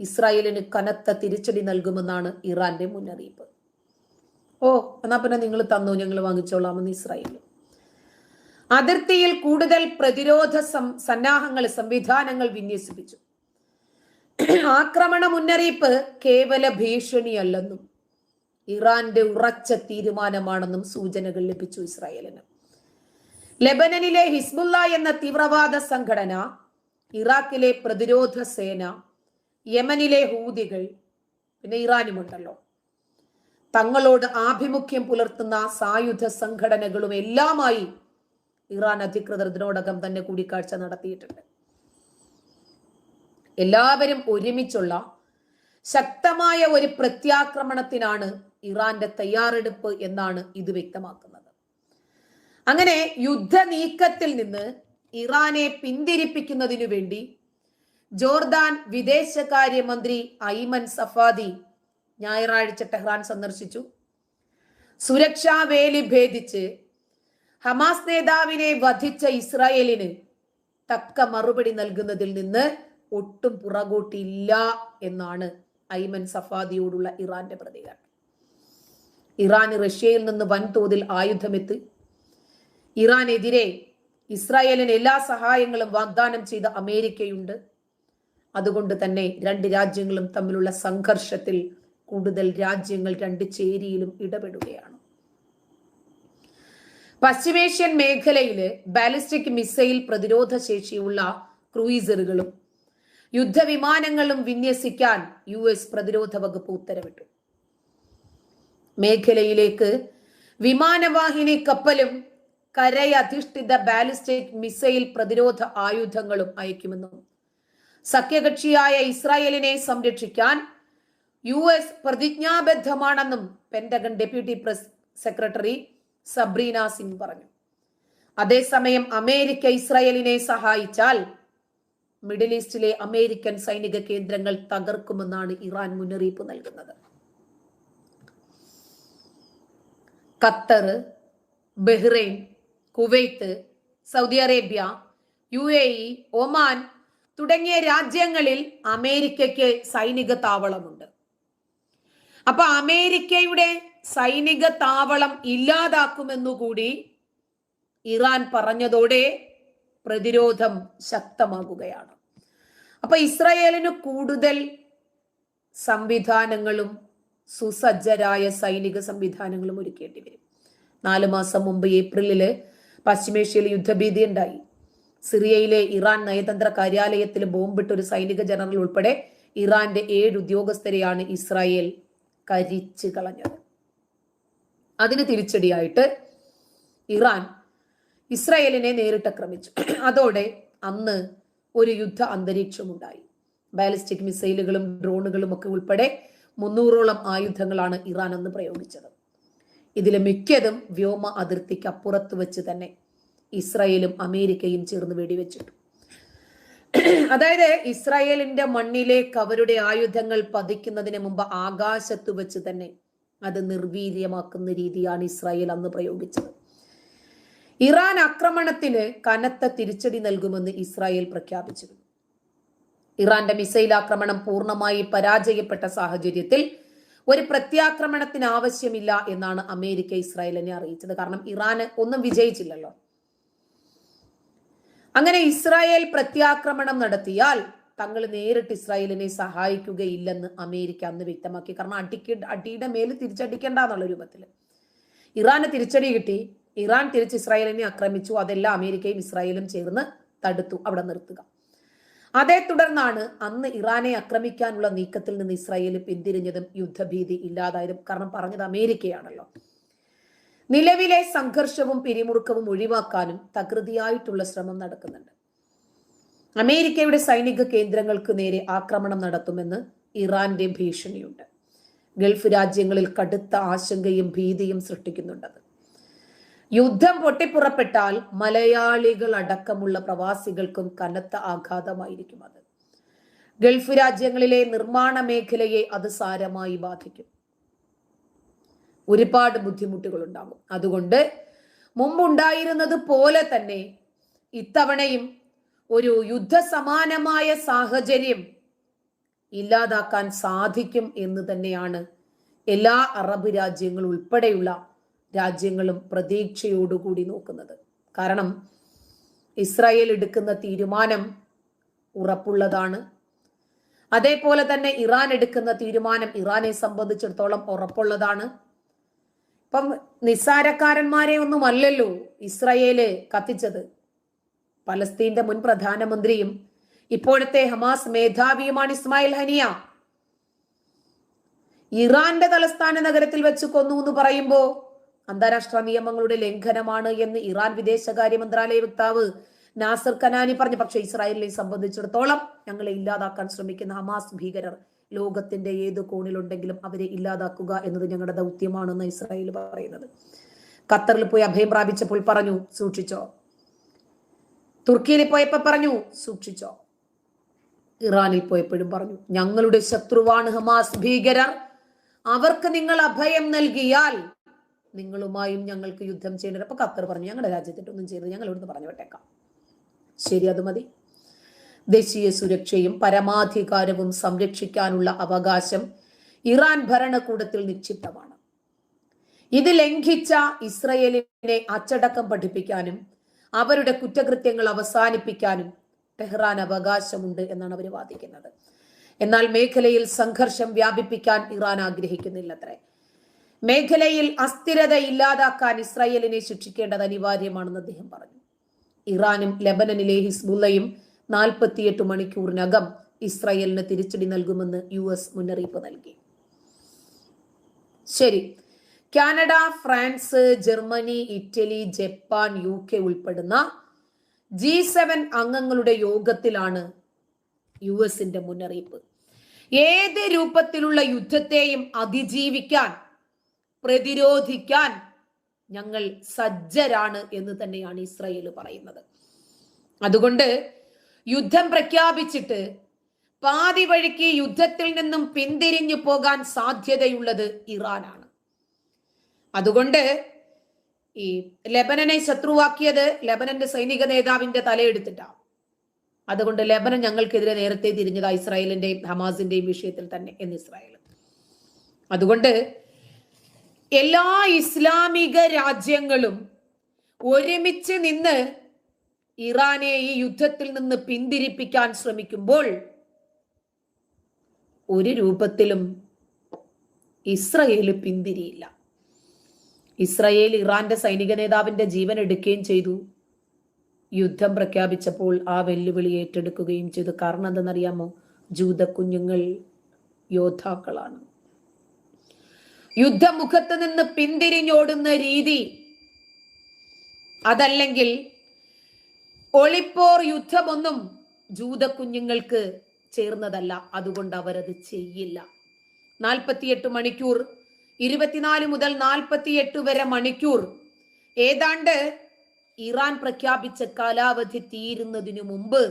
ഇസ്രായേലിന് കനത്ത തിരിച്ചടി നൽകുമെന്നാണ് ഇറാന്റെ മുന്നറിയിപ്പ്. എന്നാ പിന്നെ നിങ്ങൾ തന്നോ, ഞങ്ങൾ വാങ്ങിച്ചോളാമെന്ന് ഇസ്രായേൽ. അതിർത്തിയിൽ കൂടുതൽ പ്രതിരോധ സംവിധാനങ്ങൾ വിന്യസിപ്പിച്ചു. ആക്രമണ മുന്നറിയിപ്പ് കേവല ഭീഷണിയല്ലെന്നും ഇറാന്റെ ഉറച്ച തീരുമാനമാണെന്നും സൂചനകൾ ലഭിച്ചു ഇസ്രായേലിന്. ലെബനനിലെ ഹിസ്ബുള്ള എന്ന തീവ്രവാദ സംഘടന, ഇറാഖിലെ പ്രതിരോധ സേന, യമനിലെ ഹൂതികൾ, പിന്നെ ഇറാനുമുണ്ടല്ലോ, തങ്ങളോട് ആഭിമുഖ്യം പുലർത്തുന്ന സായുധ സംഘടനകളും എല്ലാമായി ഇറാൻ അധികൃതർ ഇതിനോടകം തന്നെ കൂടിക്കാഴ്ച നടത്തിയിട്ടുണ്ട്. എല്ലാവരും ഒരുമിച്ചുള്ള ശക്തമായ ഒരു പ്രത്യാക്രമണത്തിനാണ് ഇറാന്റെ തയ്യാറെടുപ്പ് എന്നാണ് ഇത് വ്യക്തമാക്കുന്നത്. അങ്ങനെ യുദ്ധ നീക്കത്തിൽ നിന്ന് ഇറാനെ പിന്തിരിപ്പിക്കുന്നതിനു വേണ്ടി ജോർദാൻ വിദേശകാര്യമന്ത്രി ഐമൻ സഫാദി ഞായറാഴ്ച ടെഹ്റാൻ സന്ദർശിച്ചു. സുരക്ഷാ വേലി ഭേദിച്ച് ഹമാസ് നേതാവിനെ വധിച്ച ഇസ്രായേലിന് തക്ക മറുപടി നൽകുന്നതിൽ നിന്ന് ഒട്ടും പുറകോട്ടില്ല എന്നാണ് ഐമൻ സഫാദിയോടുള്ള ഇറാന്റെ പ്രതികരണം. ഇറാൻ റഷ്യയിൽ നിന്ന് വൻതോതിൽ ആയുധമെത്തി ഇറാനെതിരെ ഇസ്രായേലിന് എല്ലാ സഹായങ്ങളും വാഗ്ദാനം ചെയ്ത അമേരിക്കയുണ്ട്. അതുകൊണ്ട് തന്നെ രണ്ട് രാജ്യങ്ങളും തമ്മിലുള്ള സംഘർഷത്തിൽ കൂടുതൽ രാജ്യങ്ങൾ രണ്ട് ചേരിയിലും ഇടപെടുകയാണ്. പശ്ചിമേഷ്യൻ മേഖലയില് ബാലിസ്റ്റിക് മിസൈൽ പ്രതിരോധ ശേഷിയുള്ള ക്രൂയിസറുകളും യുദ്ധവിമാനങ്ങളും വിന്യസിക്കാൻ US പ്രതിരോധ വകുപ്പ് ഉത്തരവിട്ടു. മേഖലയിലേക്ക് വിമാനവാഹിനി കപ്പലും കരയധിഷ്ഠിത ബാലിസ്റ്റിക് മിസൈൽ പ്രതിരോധ ആയുധങ്ങളും അയക്കുമെന്നും സഖ്യകക്ഷിയായ ഇസ്രായേലിനെ സംരക്ഷിക്കാൻ US പ്രതിജ്ഞാബദ്ധമാണെന്നും pentagon deputy press secretary Sabrina Singh പറഞ്ഞു. അതേസമയം അമേരിക്ക ഇസ്രായേലിനെ സഹായിച്ചാൽ മിഡിൽ ഈസ്റ്റിലെ അമേരിക്കൻ സൈനിക കേന്ദ്രങ്ങൾ തകർക്കുമെന്നാണ് ഇറാൻ മുന്നറിയിപ്പ് നൽകുന്നത്. Qatar, Bahrain, Kuwait, Saudi Arabia, UAE, Oman തുടങ്ങിയ രാജ്യങ്ങളിൽ അമേരിക്കയ്ക്ക് സൈനിക താവളമുണ്ട്. അപ്പൊ അമേരിക്കയുടെ സൈനിക താവളം ഇല്ലാതാക്കുമെന്നുകൂടി ഇറാൻ പറഞ്ഞതോടെ പ്രതിരോധം ശക്തമാകുകയാണ്. അപ്പൊ ഇസ്രായേലിന് കൂടുതൽ സംവിധാനങ്ങളും സുസജ്ജരായ സൈനിക സംവിധാനങ്ങളും ഒരുക്കേണ്ടി വരും. 4 മാസം മുമ്പ് ഏപ്രിലില് പശ്ചിമേഷ്യയിൽ യുദ്ധഭീതി ഉണ്ടായി. സിറിയയിലെ ഇറാൻ നയതന്ത്ര കാര്യാലയത്തിൽ ബോംബിട്ട ഒരു സൈനിക ജനറൽ ഉൾപ്പെടെ ഇറാന്റെ 7 ഉദ്യോഗസ്ഥരെയാണ് ഇസ്രായേൽ കരിച്ചു കളഞ്ഞത്. അതിന് തിരിച്ചടിയായിട്ട് ഇറാൻ ഇസ്രായേലിനെ നേരിട്ട് ആക്രമിച്ചു. അതോടെ അന്ന് ഒരു യുദ്ധ അന്തരീക്ഷമുണ്ടായി. ബാലിസ്റ്റിക് മിസൈലുകളും ഡ്രോണുകളും ഒക്കെ ഉൾപ്പെടെ 300ഓളം ആയുധങ്ങളാണ് ഇറാൻ അന്ന് പ്രയോഗിച്ചത്. ഇതിലെ മിക്കതും വ്യോമ അതിർത്തിക്ക് അപ്പുറത്ത് വെച്ച് തന്നെ ഇസ്രായേലും അമേരിക്കയും ചേർന്ന് വെടിവെച്ചിട്ടു. അതായത് ഇസ്രായേലിന്റെ മണ്ണിലേക്ക് അവരുടെ ആയുധങ്ങൾ പതിക്കുന്നതിന് മുമ്പ് ആകാശത്ത് വെച്ച് തന്നെ അത് നിർവീര്യമാക്കുന്ന രീതിയാണ് ഇസ്രായേൽ അന്ന് പ്രയോഗിച്ചത്. ഇറാൻ ആക്രമണത്തിന് കനത്ത തിരിച്ചടി നൽകുമെന്ന് ഇസ്രായേൽ പ്രഖ്യാപിച്ചിരുന്നു. ഇറാന്റെ മിസൈൽ ആക്രമണം പൂർണ്ണമായി പരാജയപ്പെട്ട സാഹചര്യത്തിൽ ഒരു പ്രത്യാക്രമണത്തിന് ആവശ്യമില്ല എന്നാണ് അമേരിക്ക ഇസ്രായേലിനെ അറിയിച്ചത്. കാരണം ഇറാന് ഒന്നും വിജയിച്ചില്ലല്ലോ. അങ്ങനെ ഇസ്രായേൽ പ്രത്യാക്രമണം നടത്തിയാൽ തങ്ങൾ നേരിട്ട് ഇസ്രായേലിനെ സഹായിക്കുകയില്ലെന്ന് അമേരിക്ക അന്ന് വ്യക്തമാക്കി. കാരണം അടിയുടെ മേൽ തിരിച്ചടിക്കേണ്ടെന്നുള്ള രൂപത്തിൽ ഇറാന് തിരിച്ചടി കിട്ടി. ഇറാൻ തിരിച്ച് ഇസ്രായേലിനെ ആക്രമിച്ചു. അതെല്ലാം അമേരിക്കയും ഇസ്രായേലും ചേർന്ന് തടുത്തു, അവിടെ നിർത്തുക. അതേ തുടർന്നാണ് അന്ന് ഇറാനെ ആക്രമിക്കാനുള്ള നീക്കത്തിൽ നിന്ന് ഇസ്രായേൽ പിന്തിരിഞ്ഞതും യുദ്ധഭീതി ഇല്ലാതായതും. കാരണം പറഞ്ഞത് അമേരിക്കയാണല്ലോ. നിലവിലെ സംഘർഷവും പിരിമുറുക്കവും ഒഴിവാക്കാനും തകൃതിയായിട്ടുള്ള ശ്രമം നടക്കുന്നുണ്ട്. അമേരിക്കയുടെ സൈനിക കേന്ദ്രങ്ങൾക്ക് നേരെ ആക്രമണം നടത്തുമെന്ന് ഇറാന്റെ ഭീഷണിയുണ്ട്. ഗൾഫ് രാജ്യങ്ങളിൽ കടുത്ത ആശങ്കയും ഭീതിയും സൃഷ്ടിക്കുന്നുണ്ടത്. യുദ്ധം പൊട്ടിപ്പുറപ്പെട്ടാൽ മലയാളികൾ അടക്കമുള്ള പ്രവാസികൾക്കും കനത്ത ആഘാതമായിരിക്കും അത്. ഗൾഫ് രാജ്യങ്ങളിലെ നിർമ്മാണ മേഖലയെ അത് സാരമായി ബാധിക്കും. ഒരുപാട് ബുദ്ധിമുട്ടുകൾ ഉണ്ടാകും. അതുകൊണ്ട് മുമ്പുണ്ടായിരുന്നത് പോലെ തന്നെ ഇത്തവണയും ഒരു യുദ്ധസമാനമായ സാഹചര്യം ഇല്ലാതാക്കാൻ സാധിക്കും എന്ന് തന്നെയാണ് എല്ലാ അറബ് രാജ്യങ്ങൾ ഉൾപ്പെടെയുള്ള രാജ്യങ്ങളും പ്രതീക്ഷയോടുകൂടി നോക്കുന്നത്. കാരണം ഇസ്രായേൽ എടുക്കുന്ന തീരുമാനം ഉറപ്പുള്ളതാണ്. അതേപോലെ തന്നെ ഇറാൻ എടുക്കുന്ന തീരുമാനം ഇറാനെ സംബന്ധിച്ചിടത്തോളം ഉറപ്പുള്ളതാണ്. ഇപ്പം നിസ്സാരക്കാരന്മാരെ ഒന്നും അല്ലല്ലോ ഇസ്രായേല് കത്തിച്ചത്. പലസ്തീന്റെ മുൻ പ്രധാനമന്ത്രിയും ഇപ്പോഴത്തെ ഹമാസ് മേധാവിയുമാണ് ഇസ്മായിൽ ഹനിയ. ഇറാന്റെ തലസ്ഥാന നഗരത്തിൽ വെച്ച് കൊന്നു എന്ന് പറയുമ്പോ അന്താരാഷ്ട്ര നിയമങ്ങളുടെ ലംഘനമാണ് എന്ന് ഇറാൻ വിദേശകാര്യ മന്ത്രാലയ വക്താവ് നാസർ കനാനി പറഞ്ഞു. പക്ഷെ ഇസ്രായേലിനെ സംബന്ധിച്ചിടത്തോളം ഞങ്ങളെ ഇല്ലാതാക്കാൻ ശ്രമിക്കുന്ന ഹമാസ് ഭീകരർ ലോകത്തിന്റെ ഏത് കോണിലുണ്ടെങ്കിലും അവരെ ഇല്ലാതാക്കുക എന്നത് ഞങ്ങളുടെ ദൗത്യമാണെന്ന് ഇസ്രായേൽ പറയുന്നത്. ഖത്തറിൽ പോയി അഭയം പ്രാപിച്ചപ്പോൾ പറഞ്ഞു സൂക്ഷിച്ചോ. തുർക്കിയിൽ പോയപ്പോ പറഞ്ഞു സൂക്ഷിച്ചോ. ഇറാനിൽ പോയപ്പോഴും പറഞ്ഞു ഞങ്ങളുടെ ശത്രുവാണ് ഹമാസ് ഭീകരർ. അവർക്ക് നിങ്ങൾ അഭയം നൽകിയാൽ നിങ്ങളുമായും ഞങ്ങൾക്ക് യുദ്ധം ചെയ്യേണ്ടത്. അപ്പൊ ഖത്തർ പറഞ്ഞു ഞങ്ങളുടെ രാജ്യത്തിട്ടൊന്നും ചെയ്തത് ഞങ്ങൾ ഇവിടുന്ന് പറഞ്ഞു വിട്ടേക്കാം. ശരി, അത് മതി. ദേശീയ സുരക്ഷയും പരമാധികാരവും സംരക്ഷിക്കാനുള്ള അവകാശം ഇറാൻ ഭരണകൂടത്തിൽ നിക്ഷിപ്തമാണ്. ഇത് ലംഘിച്ച ഇസ്രയേലിനെ അച്ചടക്കം പഠിപ്പിക്കാനും അവരുടെ കുറ്റകൃത്യങ്ങൾ അവസാനിപ്പിക്കാനും ടെഹ്റാൻ അവകാശമുണ്ട് എന്നാണ് അവർ വാദിക്കുന്നത്. എന്നാൽ മേഖലയിൽ സംഘർഷം വ്യാപിപ്പിക്കാൻ ഇറാൻ ആഗ്രഹിക്കുന്നില്ലത്രേ. മേഖലയിൽ അസ്ഥിരത ഇല്ലാതാക്കാൻ ഇസ്രായേലിനെ ശിക്ഷിക്കേണ്ടത് അനിവാര്യമാണെന്ന് അദ്ദേഹം പറഞ്ഞു. ഇറാനും ലെബനനിലെ ഹിസ്ബുള്ളയും 48 മണിക്കൂറിനകം ഇസ്രായേലിന് തിരിച്ചടി നൽകുമെന്ന് US മുന്നറിയിപ്പ് നൽകി. ശരി, Canada, France, Germany, Italy, Japan, UK ഉൾപ്പെടുന്ന G7 അംഗങ്ങളുടെ യോഗത്തിലാണ് USന്റെ മുന്നറിയിപ്പ്. ഏത് രൂപത്തിലുള്ള യുദ്ധത്തെയും അതിജീവിക്കാൻ, പ്രതിരോധിക്കാൻ ഞങ്ങൾ സജ്ജരാണ് എന്ന് തന്നെയാണ് ഇസ്രായേൽ പറയുന്നത്. അതുകൊണ്ട് യുദ്ധം പ്രഖ്യാപിച്ചിട്ട് പാതി വഴിക്ക് യുദ്ധത്തിൽ നിന്നും പിന്തിരിഞ്ഞു പോകാൻ സാധ്യതയുള്ളത് ഇറാനാണ്. അതുകൊണ്ട് ഈ ലെബനനെ ശത്രുവാക്കിയത് ലെബനന്റെ സൈനിക നേതാവിന്റെ തലയെടുത്തിട്ടാണ്. അതുകൊണ്ട് ലെബനൻ ഞങ്ങൾക്കെതിരെ നേരത്തെ തിരിഞ്ഞതാ ഇസ്രായേലിന്റെയും ഹമാസിന്റെയും വിഷയത്തിൽ തന്നെ എന്ന് ഇസ്രായേൽ. അതുകൊണ്ട് എല്ലാ ഇസ്ലാമിക രാജ്യങ്ങളും ഒരുമിച്ച് നിന്ന് ഇറാനെ ഈ യുദ്ധത്തിൽ നിന്ന് പിന്തിരിപ്പിക്കാൻ ശ്രമിക്കുമ്പോൾ ഒരു രൂപത്തിലും ഇസ്രായേൽ പിന്തിരിയില്ല. ഇസ്രായേൽ ഇറാന്റെ സൈനിക നേതാവിന്റെ ജീവൻ എടുക്കുകയും ചെയ്തു. യുദ്ധം പ്രഖ്യാപിച്ചപ്പോൾ ആ വെല്ലുവിളി ഏറ്റെടുക്കുകയും ചെയ്തു. കാരണം എന്തെന്നറിയാമോ? ജൂത കുഞ്ഞുങ്ങൾ യോദ്ധാക്കളാണ്. യുദ്ധമുഖത്ത് നിന്ന് പിന്തിരിഞ്ഞോടുന്ന രീതി, അതല്ലെങ്കിൽ ഒളിപ്പോർ യുദ്ധമൊന്നും ജൂത കുഞ്ഞുങ്ങൾക്ക് ചേർന്നതല്ല. അതുകൊണ്ട് അവരത് ചെയ്യില്ല. 48 മണിക്കൂർ, 24 മുതൽ 48 വരെ മണിക്കൂർ, ഏതാണ്ട് ഇറാൻ പ്രഖ്യാപിച്ച കാലാവധി തീരുന്നതിനു മുമ്പ്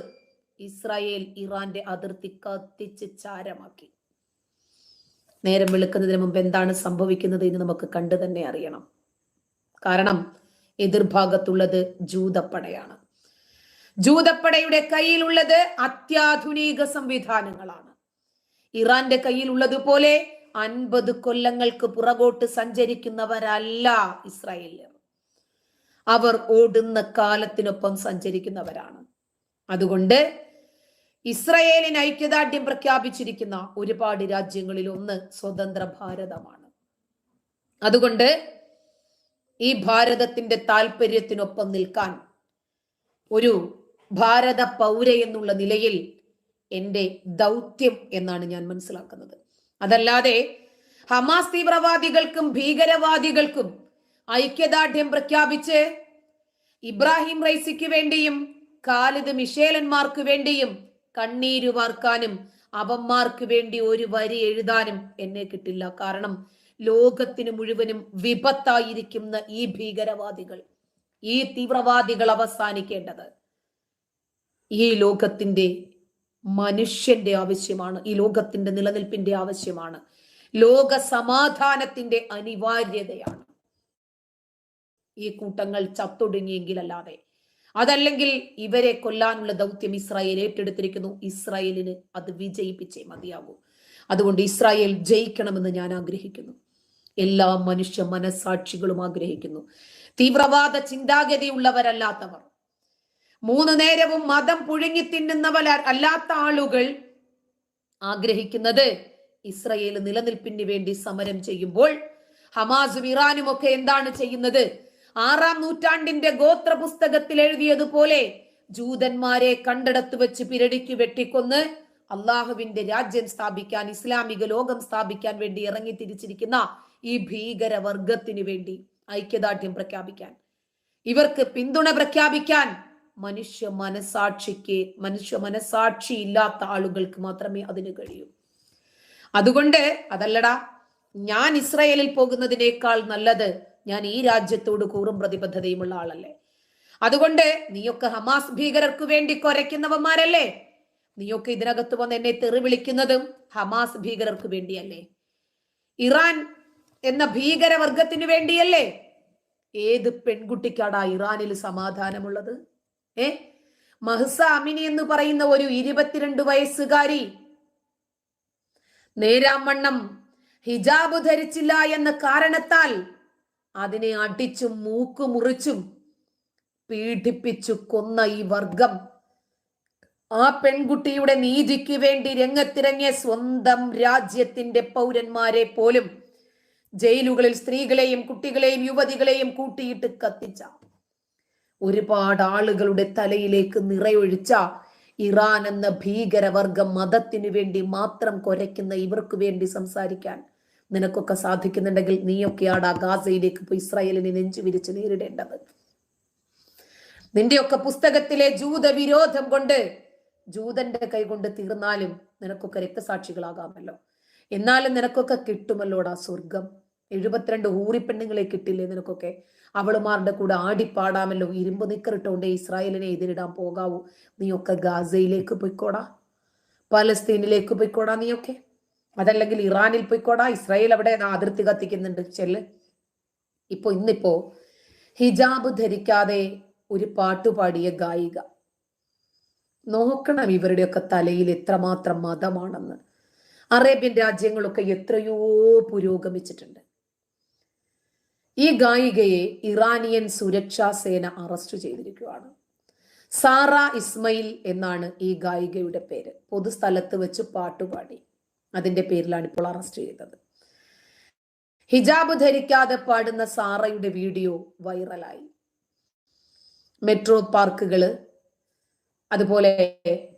ഇസ്രായേൽ ഇറാന്റെ അതിർത്തി കത്തിച്ച് ചാരമാക്കി. നേരം വെളുക്കുന്നതിന് മുമ്പ് എന്താണ് സംഭവിക്കുന്നത് എന്ന് നമുക്ക് കണ്ടു തന്നെ അറിയണം. കാരണം എതിർഭാഗത്തുള്ളത് ജൂതപ്പടയാണ്. ജൂതപ്പടയുടെ കയ്യിലുള്ളത് അത്യാധുനിക സംവിധാനങ്ങളാണ്. ഇറാന്റെ കയ്യിലുള്ളതുപോലെ 50 കൊല്ലങ്ങൾക്ക് പുറകോട്ട് സഞ്ചരിക്കുന്നവരല്ല ഇസ്രായേലിയർ. അവർ ഓടുന്ന കാലത്തിനൊപ്പം സഞ്ചരിക്കുന്നവരാണ്. അതുകൊണ്ട് ഇസ്രായേലിന് ഐക്യദാർഢ്യം പ്രഖ്യാപിച്ചിരിക്കുന്ന ഒരുപാട് രാജ്യങ്ങളിൽ ഒന്ന് സ്വതന്ത്ര ഭാരതമാണ്. അതുകൊണ്ട് ഈ ഭാരതത്തിന്റെ താല്പര്യത്തിനൊപ്പം നിൽക്കാൻ ഒരു ഭാരത പൗര എന്നുള്ള നിലയിൽ എൻ്റെ ദൗത്യം എന്നാണ് ഞാൻ മനസ്സിലാക്കുന്നത്. അതല്ലാതെ ഹമാസ് തീവ്രവാദികൾക്കും ഭീകരവാദികൾക്കും ഐക്യദാർഢ്യം പ്രഖ്യാപിച്ച് ഇബ്രാഹിം റൈസിക്ക് വേണ്ടിയും ഖാലിദ് മിഷേലന്മാർക്ക് വേണ്ടിയും കണ്ണീര് വാർക്കാനും അവന്മാർക്ക് വേണ്ടി ഒരു വരി എഴുതാനും എന്നെ കിട്ടില്ല. കാരണം ലോകത്തിന് മുഴുവനും വിപത്തായിരിക്കുന്ന ഈ ഭീകരവാദികൾ, ഈ തീവ്രവാദികൾ അവസാനിക്കേണ്ടത് ഈ ലോകത്തിന്റെ മനുഷ്യന്റെ ആവശ്യമാണ്, ഈ ലോകത്തിന്റെ നിലനിൽപ്പിന്റെ ആവശ്യമാണ്, ലോക സമാധാനത്തിന്റെ അനിവാര്യതയാണ്. ഈ കൂട്ടങ്ങൾ ചത്തൊടുങ്ങിയെങ്കിലല്ലാതെ, അതല്ലെങ്കിൽ ഇവരെ കൊല്ലാനുള്ള ദൗത്യം ഇസ്രായേൽ ഏറ്റെടുത്തിരിക്കുന്നു. ഇസ്രായേലിന് അത് വിജയിപ്പിച്ചേ മതിയാകൂ. അതുകൊണ്ട് ഇസ്രായേൽ ജയിക്കണമെന്ന് ഞാൻ ആഗ്രഹിക്കുന്നു. എല്ലാ മനുഷ്യ മനസാക്ഷികളും ആഗ്രഹിക്കുന്നു. തീവ്രവാദ ചിന്താഗതിയുള്ളവരല്ലാത്തവർ, 3 നേരവും മതം പുഴുങ്ങി തിന്നുന്നവർ അല്ലാത്ത ആളുകൾ ആഗ്രഹിക്കുന്നത് ഇസ്രായേൽ നിലനിൽപ്പിന് വേണ്ടി സമരം ചെയ്യുമ്പോൾ ഹമാസും ഇറാനും ഒക്കെ എന്താണ് ചെയ്യുന്നത്? 6-ാം നൂറ്റാണ്ടിന്റെ ഗോത്ര പുസ്തകത്തിൽ എഴുതിയതുപോലെ ജൂതന്മാരെ കണ്ടിടത്ത് വെച്ച് പിരടിക്ക് വെട്ടിക്കൊന്ന് അള്ളാഹുവിന്റെ രാജ്യം സ്ഥാപിക്കാൻ, ഇസ്ലാമിക ലോകം സ്ഥാപിക്കാൻ വേണ്ടി ഇറങ്ങി തിരിച്ചിരിക്കുന്ന ഈ ഭീകരവർഗത്തിന് വേണ്ടി ഐക്യദാർഢ്യം പ്രഖ്യാപിക്കാൻ, ഇവർക്ക് പിന്തുണ പ്രഖ്യാപിക്കാൻ മനുഷ്യ മനസാക്ഷി ഇല്ലാത്ത ആളുകൾക്ക് മാത്രമേ അതിന് കഴിയൂ. അതുകൊണ്ട് അതല്ലടാ, ഞാൻ ഇസ്രായേലിൽ പോകുന്നതിനേക്കാൾ നല്ലത് ഞാൻ ഈ രാജ്യത്തോട് കൂറും പ്രതിബദ്ധതയുമുള്ള ആളല്ലേ. അതുകൊണ്ട് നീയൊക്കെ ഹമാസ് ഭീകരർക്ക് വേണ്ടി കുരയ്ക്കുന്നവന്മാരല്ലേ? നീയൊക്കെ ഇതിനകത്ത് വന്ന് എന്നെ തെറി വിളിക്കുന്നതും ഹമാസ് ഭീകരർക്ക് വേണ്ടിയല്ലേ? ഇറാൻ എന്ന ഭീകരവർഗത്തിന് വേണ്ടിയല്ലേ? ഏത് പെൺകുട്ടിക്കാടാ ഇറാനിൽ സമാധാനമുള്ളത്? മഹ്സ അമിനി എന്ന് പറയുന്ന ഒരു 22 വയസ്സുകാരി നേരാമണ്ണം ഹിജാബ് ധരിച്ചില്ല എന്ന കാരണത്താൽ അതിനെ അടിച്ചും മൂക്ക് മുറിച്ചും പീഡിപ്പിച്ചു കൊന്ന ഈ വർഗം, ആ പെൺകുട്ടിയുടെ നീതിക്ക് വേണ്ടി രംഗത്തിറങ്ങിയ സ്വന്തം രാജ്യത്തിന്റെ പൗരന്മാരെ പോലും ജയിലുകളിൽ സ്ത്രീകളെയും കുട്ടികളെയും യുവതികളെയും കൂട്ടിയിട്ട് കത്തിച്ച, ഒരുപാട് ആളുകളുടെ തലയിലേക്ക് നിറയൊഴിച്ച ഇറാൻ എന്ന ഭീകരവർഗം, മതത്തിനു വേണ്ടി മാത്രം കുരയ്ക്കുന്ന ഇവർക്ക് വേണ്ടി സംസാരിക്കാൻ നിനക്കൊക്കെ സാധിക്കുന്നുണ്ടെങ്കിൽ നീയൊക്കെയാടാ ഗാസയിലേക്ക് പോയി ഇസ്രായേലിനെ നെഞ്ചു വിരിച്ച് നേരിടേണ്ടത്. നിന്റെയൊക്കെ പുസ്തകത്തിലെ ജൂതവിരോധം കൊണ്ട് ജൂതന്റെ കൈകൊണ്ട് തീർന്നാലും നിനക്കൊക്കെ രക്തസാക്ഷികളാകാമല്ലോ. എന്നാലും നിനക്കൊക്കെ കിട്ടുമല്ലോടാ സ്വർഗം. 72 ഹൂറിപ്പെണ്ണുങ്ങളെ കിട്ടില്ലേ നിനക്കൊക്കെ? അവളുമാരുടെ കൂടെ ആടിപ്പാടാമല്ലോ. ഇരുമ്പ് നിക്കറിട്ടോണ്ടേ ഇസ്രായേലിനെ എതിരിടാൻ പോകാവൂ. നീയൊക്കെ ഗാസയിലേക്ക് പോയിക്കോടാ, പലസ്തീനിലേക്ക് പോയിക്കോടാ നീയൊക്കെ. അതല്ലെങ്കിൽ ഇറാനിൽ പോയിക്കോടാ. ഇസ്രായേൽ അവിടെ അതിർത്തി കത്തിക്കുന്നുണ്ട്, ചെല്ല്. ഇന്നിപ്പോ ഹിജാബ് ധരിക്കാതെ ഒരു പാട്ടുപാടിയ ഗായിക, നോക്കണം ഇവരുടെയൊക്കെ തലയിൽ എത്രമാത്രം മതമാണെന്ന്. അറേബ്യൻ രാജ്യങ്ങളൊക്കെ എത്രയോ പുരോഗമിച്ചിട്ടുണ്ട്. ഈ ഗായികയെ ഇറാനിയൻ സുരക്ഷാ സേന അറസ്റ്റ് ചെയ്തിരിക്കുകയാണ്. സാറ ഇസ്മയിൽ എന്നാണ് ഈ ഗായികയുടെ പേര്. പൊതുസ്ഥലത്ത് വെച്ച് പാട്ടുപാടി, അതിന്റെ പേരിലാണ് ഇപ്പോൾ അറസ്റ്റ് ചെയ്തത്. ഹിജാബ് ധരിക്കാതെ പാടുന്ന സാറയുടെ വീഡിയോ വൈറലായി. മെട്രോ പാർക്കുകള്, അതുപോലെ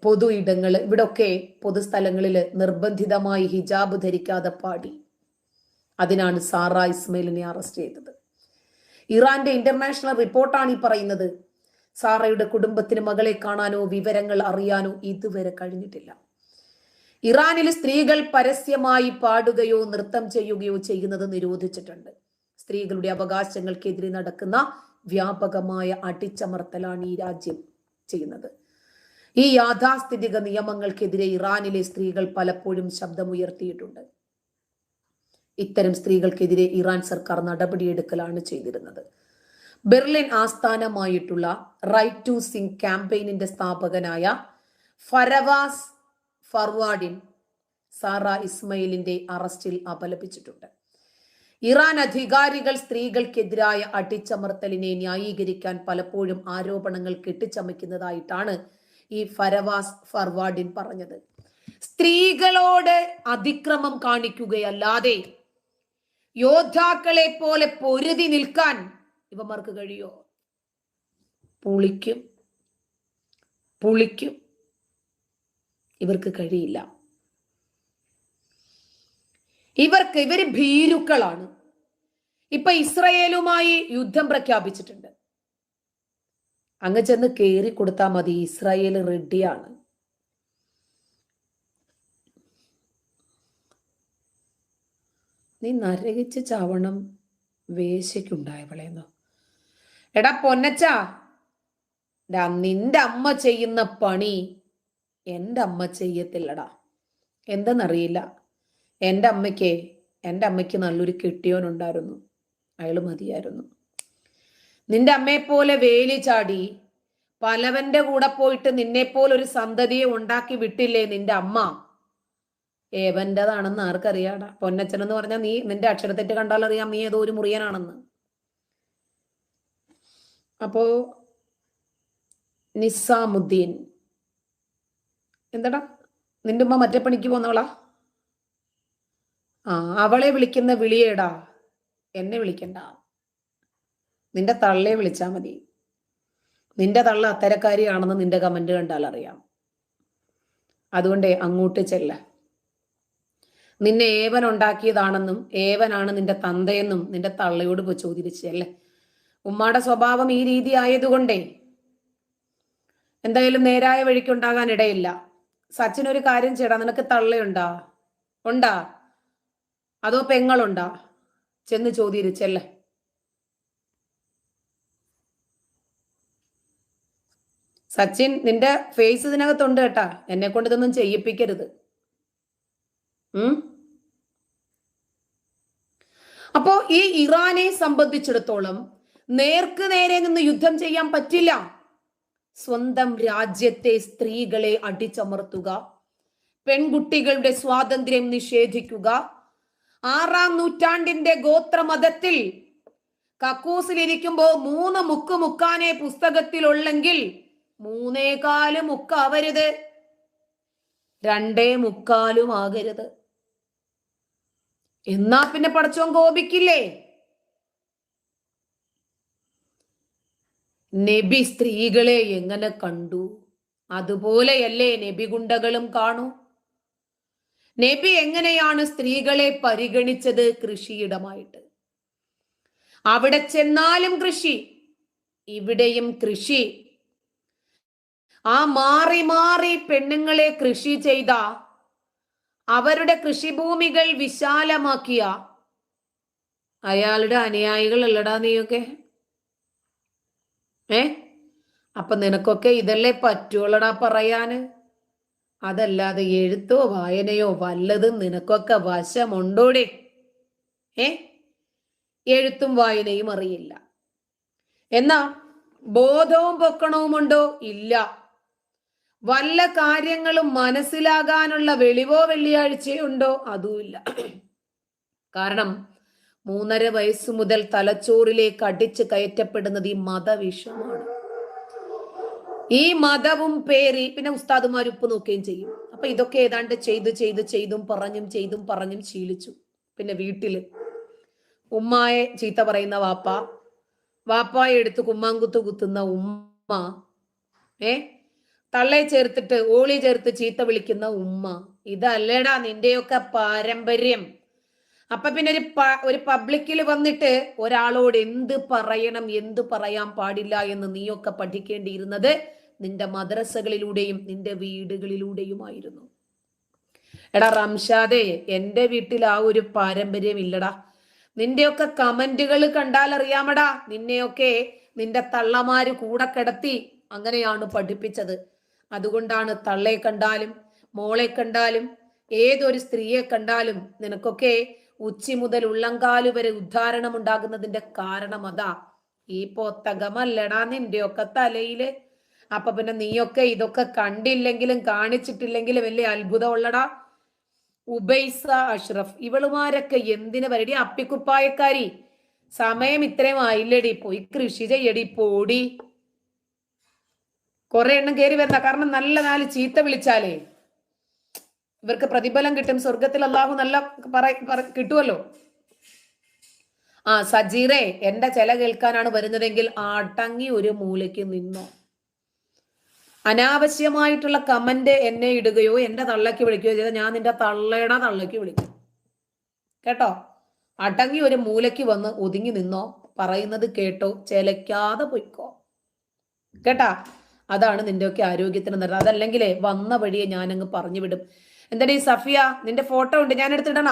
പൊതു ഇടങ്ങള്, ഇവിടൊക്കെ പൊതുസ്ഥലങ്ങളിൽ നിർബന്ധിതമായി ഹിജാബ് ധരിക്കാതെ പാടി. അതിനാണ് സാറ ഇസ്മയിലിനെ അറസ്റ്റ് ചെയ്തത്. ഇറാന്റെ ഇന്റർനാഷണൽ റിപ്പോർട്ടാണ് ഈ പറയുന്നത്. സാറയുടെ കുടുംബത്തിന് മകളെ കാണാനോ വിവരങ്ങൾ അറിയാനോ ഇതുവരെ കഴിഞ്ഞിട്ടില്ല. ഇറാനിൽ സ്ത്രീകൾ പരസ്യമായി പാടുകയോ നൃത്തം ചെയ്യുകയോ ചെയ്യുന്നത് നിരോധിച്ചിട്ടുണ്ട്. സ്ത്രീകളുടെ അവകാശങ്ങൾക്കെതിരെ നടക്കുന്ന വ്യാപകമായ അടിച്ചമർത്തലാണ് ഈ രാജ്യം ചെയ്യുന്നത്. ഈ യാഥാസ്ഥിതിക നിയമങ്ങൾക്കെതിരെ ഇറാനിലെ സ്ത്രീകൾ പലപ്പോഴും ശബ്ദമുയർത്തിയിട്ടുണ്ട്. ഇത്തരം സ്ത്രീകൾക്കെതിരെ ഇറാൻ സർക്കാർ നടപടിയെടുക്കലാണ് ചെയ്തിരുന്നത്. ബെർലിൻ ആസ്ഥാനമായിട്ടുള്ള റൈറ്റ് ടു സിംഗ് ക്യാമ്പയിനിന്റെ സ്ഥാപകനായ ഫരവാസ് ഫർവാഡിൻ സാറ ഇസ്മയിലിന്റെ അറസ്റ്റിൽ അപലപിച്ചിട്ടുണ്ട്. ഇറാൻ അധികാരികൾ സ്ത്രീകൾക്കെതിരായ അടിച്ചമർത്തലിനെ ന്യായീകരിക്കാൻ പലപ്പോഴും ആരോപണങ്ങൾ കെട്ടിച്ചമയ്ക്കുന്നതായിട്ടാണ് ഈ ഫരവാസ് ഫർവാഡിൻ പറഞ്ഞത്. സ്ത്രീകളോട് അതിക്രമം കാണിക്കുകയല്ലാതെ യോദ്ധാക്കളെ പോലെ പൊരുതി നിൽക്കാൻ ഇവന്മാർക്ക് കഴിയോ? പുളിക്കും. ഇവർക്ക് കഴിയില്ല. ഇവര് ഭീരുക്കളാണ്. ഇപ്പൊ ഇസ്രയേലുമായി യുദ്ധം പ്രഖ്യാപിച്ചിട്ടുണ്ട്. അങ്ങ് ചെന്ന് കേറി കൊടുത്താൽ മതി, ഇസ്രായേൽ റെഡിയാണ്. നീ നരകിച്ച് ചാവണം വേശയ്ക്കുണ്ടായവളേന്നോ. എടാ പൊന്നച്ച, നിന്റെ അമ്മ ചെയ്യുന്ന പണി എൻ്റെ അമ്മ ചെയ്യത്തില്ലടാ. എന്തെന്നറിയില്ല. എൻ്റെ അമ്മയ്ക്ക് നല്ലൊരു കെട്ടിയോനുണ്ടായിരുന്നു, അയാൾ മതിയായിരുന്നു. നിന്റെ അമ്മയെപ്പോലെ വേലി ചാടി പലവന്റെ കൂടെ പോയിട്ട് നിന്നെപ്പോലെ ഒരു സന്തതിയെ ഉണ്ടാക്കി വിട്ടില്ലേ നിന്റെ അമ്മ. ഏവന്റേതാണെന്ന് ആർക്കറിയാടാ. പൊന്നച്ചൻ എന്ന് പറഞ്ഞാൽ നീ നിന്റെ അക്ഷരത്തെറ്റ് കണ്ടാൽ അറിയാം നീ ഏതോ ഒരു മുറിയനാണെന്ന്. അപ്പോ നിസാമുദ്ദീൻ എന്താടാ, നിന്റെ ഉമ്മ മറ്റേ പണിക്ക് പോന്നവളാ? അവളെ വിളിക്കുന്ന വിളിയേടാ, എന്നെ വിളിക്കണ്ട. നിന്റെ തള്ളയെ വിളിച്ചാ മതി. നിന്റെ തള്ള അത്തരക്കാരിയാണെന്ന് നിന്റെ കമന്റ് കണ്ടാൽ അറിയാം. അതുകൊണ്ട് അങ്ങോട്ട് ചെല്ല. നിന്നെ ഏവൻ ഉണ്ടാക്കിയതാണെന്നും ഏവനാണ് നിന്റെ തന്തയെന്നും നിന്റെ തള്ളയോട് പോയി ചോദിച്ചല്ലേ. ഉമ്മാടെ സ്വഭാവം ഈ രീതി ആയതുകൊണ്ടേ എന്തായാലും നേരായ വഴിക്കുണ്ടാകാൻ ഇടയില്ല. സച്ചിൻ ഒരു കാര്യം ചെയ്യടാ, നിനക്ക് തള്ളയുണ്ടാ? ഉണ്ടാ? അതോ പെങ്ങളുണ്ടാ? ചെന്ന് ചോദിച്ചല്ലേ. സച്ചിൻ, നിന്റെ ഫേസ് ഇതിനകത്തുണ്ട് കേട്ടാ. എന്നെ കൊണ്ട് ഇതൊന്നും ചെയ്യിപ്പിക്കരുത്. അപ്പോ ഈ ഇറാനെ സംബന്ധിച്ചിടത്തോളം നേർക്ക് നേരെ നിന്ന് യുദ്ധം ചെയ്യാൻ പറ്റില്ല. സ്വന്തം രാജ്യത്തെ സ്ത്രീകളെ അടിച്ചമർത്തുക, പെൺകുട്ടികളുടെ സ്വാതന്ത്ര്യം നിഷേധിക്കുക, 6-ാം നൂറ്റാണ്ടിന്റെ ഗോത്രമതത്തിൽ കക്കൂസിലിരിക്കുമ്പോ 3 മുക്ക് മുക്കാനേ പുസ്തകത്തിലുള്ളെങ്കിൽ 3.25 മുക്ക് ആവരുത്, 2.25 ആകരുത്. എന്നാ പിന്നെ പടച്ചോൻ കോപിക്കില്ലേ? നബി സ്ത്രീകളെ എങ്ങനെ കണ്ടു അതുപോലെയല്ലേ നബി ഗുണ്ടകളും കാണൂ. നബി എങ്ങനെയാണ് സ്ത്രീകളെ പരിഗണിച്ചത്? കൃഷിയിടമായിട്ട്. അവിടെ ചെന്നാലും കൃഷി, ഇവിടെയും കൃഷി. മാറി മാറി പെണ്ണുങ്ങളെ കൃഷി ചെയ്ത, അവരുടെ കൃഷിഭൂമികൾ വിശാലമാക്കിയ അയാളുടെ അനുയായികൾ അല്ലടാ നീയൊക്കെ. അപ്പൊ നിനക്കൊക്കെ ഇതല്ലേ പറ്റുള്ളടാ പറയാന്. അതല്ലാതെ എഴുത്തോ വായനയോ വല്ലതും നിനക്കൊക്കെ വശമുണ്ടോടെ? എഴുത്തും വായനയും അറിയില്ല. എന്നാ ബോധവും പൊക്കണവുമുണ്ടോ? ഇല്ല. വല്ല കാര്യങ്ങളും മനസ്സിലാകാനുള്ള വെളിവോ വെള്ളിയാഴ്ചയുണ്ടോ? അതുമില്ല. കാരണം 3.5 വയസ്സ് മുതൽ തലച്ചോറിലേക്ക് അടിച്ച് കയറ്റപ്പെടുന്നത് ഈ മതവിഷമാണ്. ഈ മതവും പേരി പിന്നെ ഉസ്താദുമാർ ഉപ്പ് നോക്കുകയും ചെയ്യും. അപ്പൊ ഇതൊക്കെ ഏതാണ്ട് ചെയ്തും പറഞ്ഞും ശീലിച്ചു. പിന്നെ വീട്ടില് ഉമ്മായെ ചീത്ത പറയുന്ന വാപ്പായെ എടുത്ത് കുമ്മാങ്കുത്ത് കുത്തുന്ന ഉമ്മ, തള്ളയെ ചേർത്തിട്ട് ഓളി ചേർത്ത് ചീത്ത വിളിക്കുന്ന ഉമ്മ. ഇതല്ലേടാ നിന്റെയൊക്കെ പാരമ്പര്യം. അപ്പൊ പിന്നെ ഒരു പബ്ലിക്കിൽ വന്നിട്ട് ഒരാളോട് എന്ത് പറയണം എന്ത് പറയാൻ പാടില്ല എന്ന് നീയൊക്കെ പഠിക്കേണ്ടിയിരുന്നത് നിന്റെ മദ്രസകളിലൂടെയും നിന്റെ വീടുകളിലൂടെയുമായിരുന്നു. എടാ റംഷാദേ, എന്റെ വീട്ടിൽ ആ ഒരു പാരമ്പര്യം ഇല്ലടാ. നിന്റെയൊക്കെ കമന്റുകൾ കണ്ടാൽ അറിയാമടാ, നിന്നെയൊക്കെ നിന്റെ തള്ളമാര് കൂടെ കിടത്തി അങ്ങനെയാണ് പഠിപ്പിച്ചത്. അതുകൊണ്ടാണ് തള്ളയെ കണ്ടാലും മോളെ കണ്ടാലും ഏതൊരു സ്ത്രീയെ കണ്ടാലും നിനക്കൊക്കെ ഉച്ചി മുതൽ ഉള്ളങ്കാല് വരെ ഉദ്ധാരണം ഉണ്ടാകുന്നതിന്റെ കാരണം അതാ. ഈ പൊത്തകമല്ലടാ നിന്റെയൊക്കെ തലയില്. അപ്പൊ പിന്നെ നീയൊക്കെ ഇതൊക്കെ കണ്ടില്ലെങ്കിലും കാണിച്ചിട്ടില്ലെങ്കിലും വലിയ അത്ഭുതമുള്ളടാ. ഉബൈസ അഷ്റഫ് ഇവളുമാരൊക്കെ എന്തിനു വരടി അപ്പിക്കുപ്പായക്കാരി. സമയം ഇത്രയും ആയില്ലടി, പോയി കൃഷി ചെയ്യടി പോടി. കുറെ എണ്ണം കയറി വരുന്ന കാരണം നല്ല 4 ചീത്ത വിളിച്ചാലേ ഇവർക്ക് പ്രതിഫലം കിട്ടും. സ്വർഗത്തിൽ അള്ളാഹു നല്ല കിട്ടുമല്ലോ. സജീറെ, എന്റെ ചില കേൾക്കാനാണ് വരുന്നതെങ്കിൽ അടങ്ങി ഒരു മൂലയ്ക്ക് നിന്നോ. അനാവശ്യമായിട്ടുള്ള കമന്റ് എന്നെ ഇടുകയോ എന്റെ തള്ളയ്ക്ക് വിളിക്കുകയോ ചെയ്താൽ ഞാൻ നിന്റെ തള്ളയുടെ തള്ളയ്ക്ക് വിളിക്കും. കേട്ടോ? അടങ്ങി ഒരു മൂലയ്ക്ക് വന്ന് ഒതുങ്ങി നിന്നോ, പറയുന്നത് കേട്ടോ, ചെലക്കാതെ പൊയ്ക്കോ. കേട്ടാ? അതാണ് നിന്റെയൊക്കെ ആരോഗ്യത്തിന് നല്ലത്. അതല്ലെങ്കിലേ വന്ന വഴിയെ ഞാനങ്ങ് പറഞ്ഞു വിടും. എന്താടി സഫിയ, നിന്റെ ഫോട്ടോ ഉണ്ട്, ഞാൻ എടുത്തിടണ?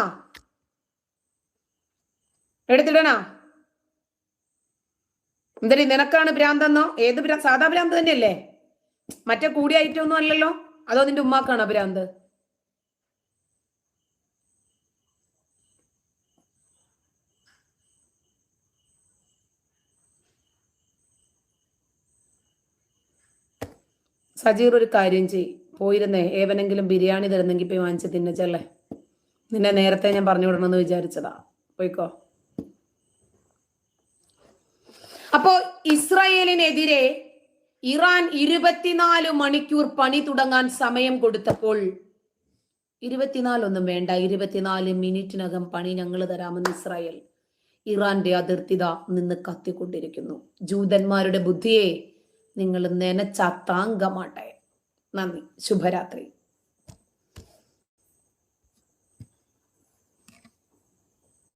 എന്താടി നിനക്കാണ് ഭ്രാന്തെന്നോ? ഏത് സാധാ ഭ്രാന്ത് തന്നെയല്ലേ? മറ്റേ കൂടിയ ഐറ്റം ഒന്നും അല്ലല്ലോ? അതോ നിന്റെ ഉമ്മാക്കാണോ ഭ്രാന്ത്? സജീർ ഒരു കാര്യം ചെയ്, പോയിരുന്നേ ഏവനെങ്കിലും ബിരിയാണി തരുന്നെങ്കിൽ പോയി വാങ്ങിച്ച് തിന്നച്ചല്ലേ. നിന്നെ നേരത്തെ ഞാൻ പറഞ്ഞു വിടണമെന്ന് വിചാരിച്ചതാ. പോയിക്കോ. അപ്പോ ഇസ്രായേലിനെതിരെ ഇറാൻ 24 മണിക്കൂർ പണി തുടങ്ങാൻ സമയം കൊടുത്തപ്പോൾ 24 ഒന്നും വേണ്ട, 24 മിനിറ്റിനകം പണി ഞങ്ങൾ തരാമെന്ന് ഇസ്രായേൽ ഇറാന്റെ അതിർത്തിത നിന്ന് കത്തിക്കൊണ്ടിരിക്കുന്നു. ജൂതന്മാരുടെ ബുദ്ധിയെ നിങ്ങൾ നനച്ചാത്താങ്കമാട്ടെ. നന്ദി, ശുഭരാത്രി.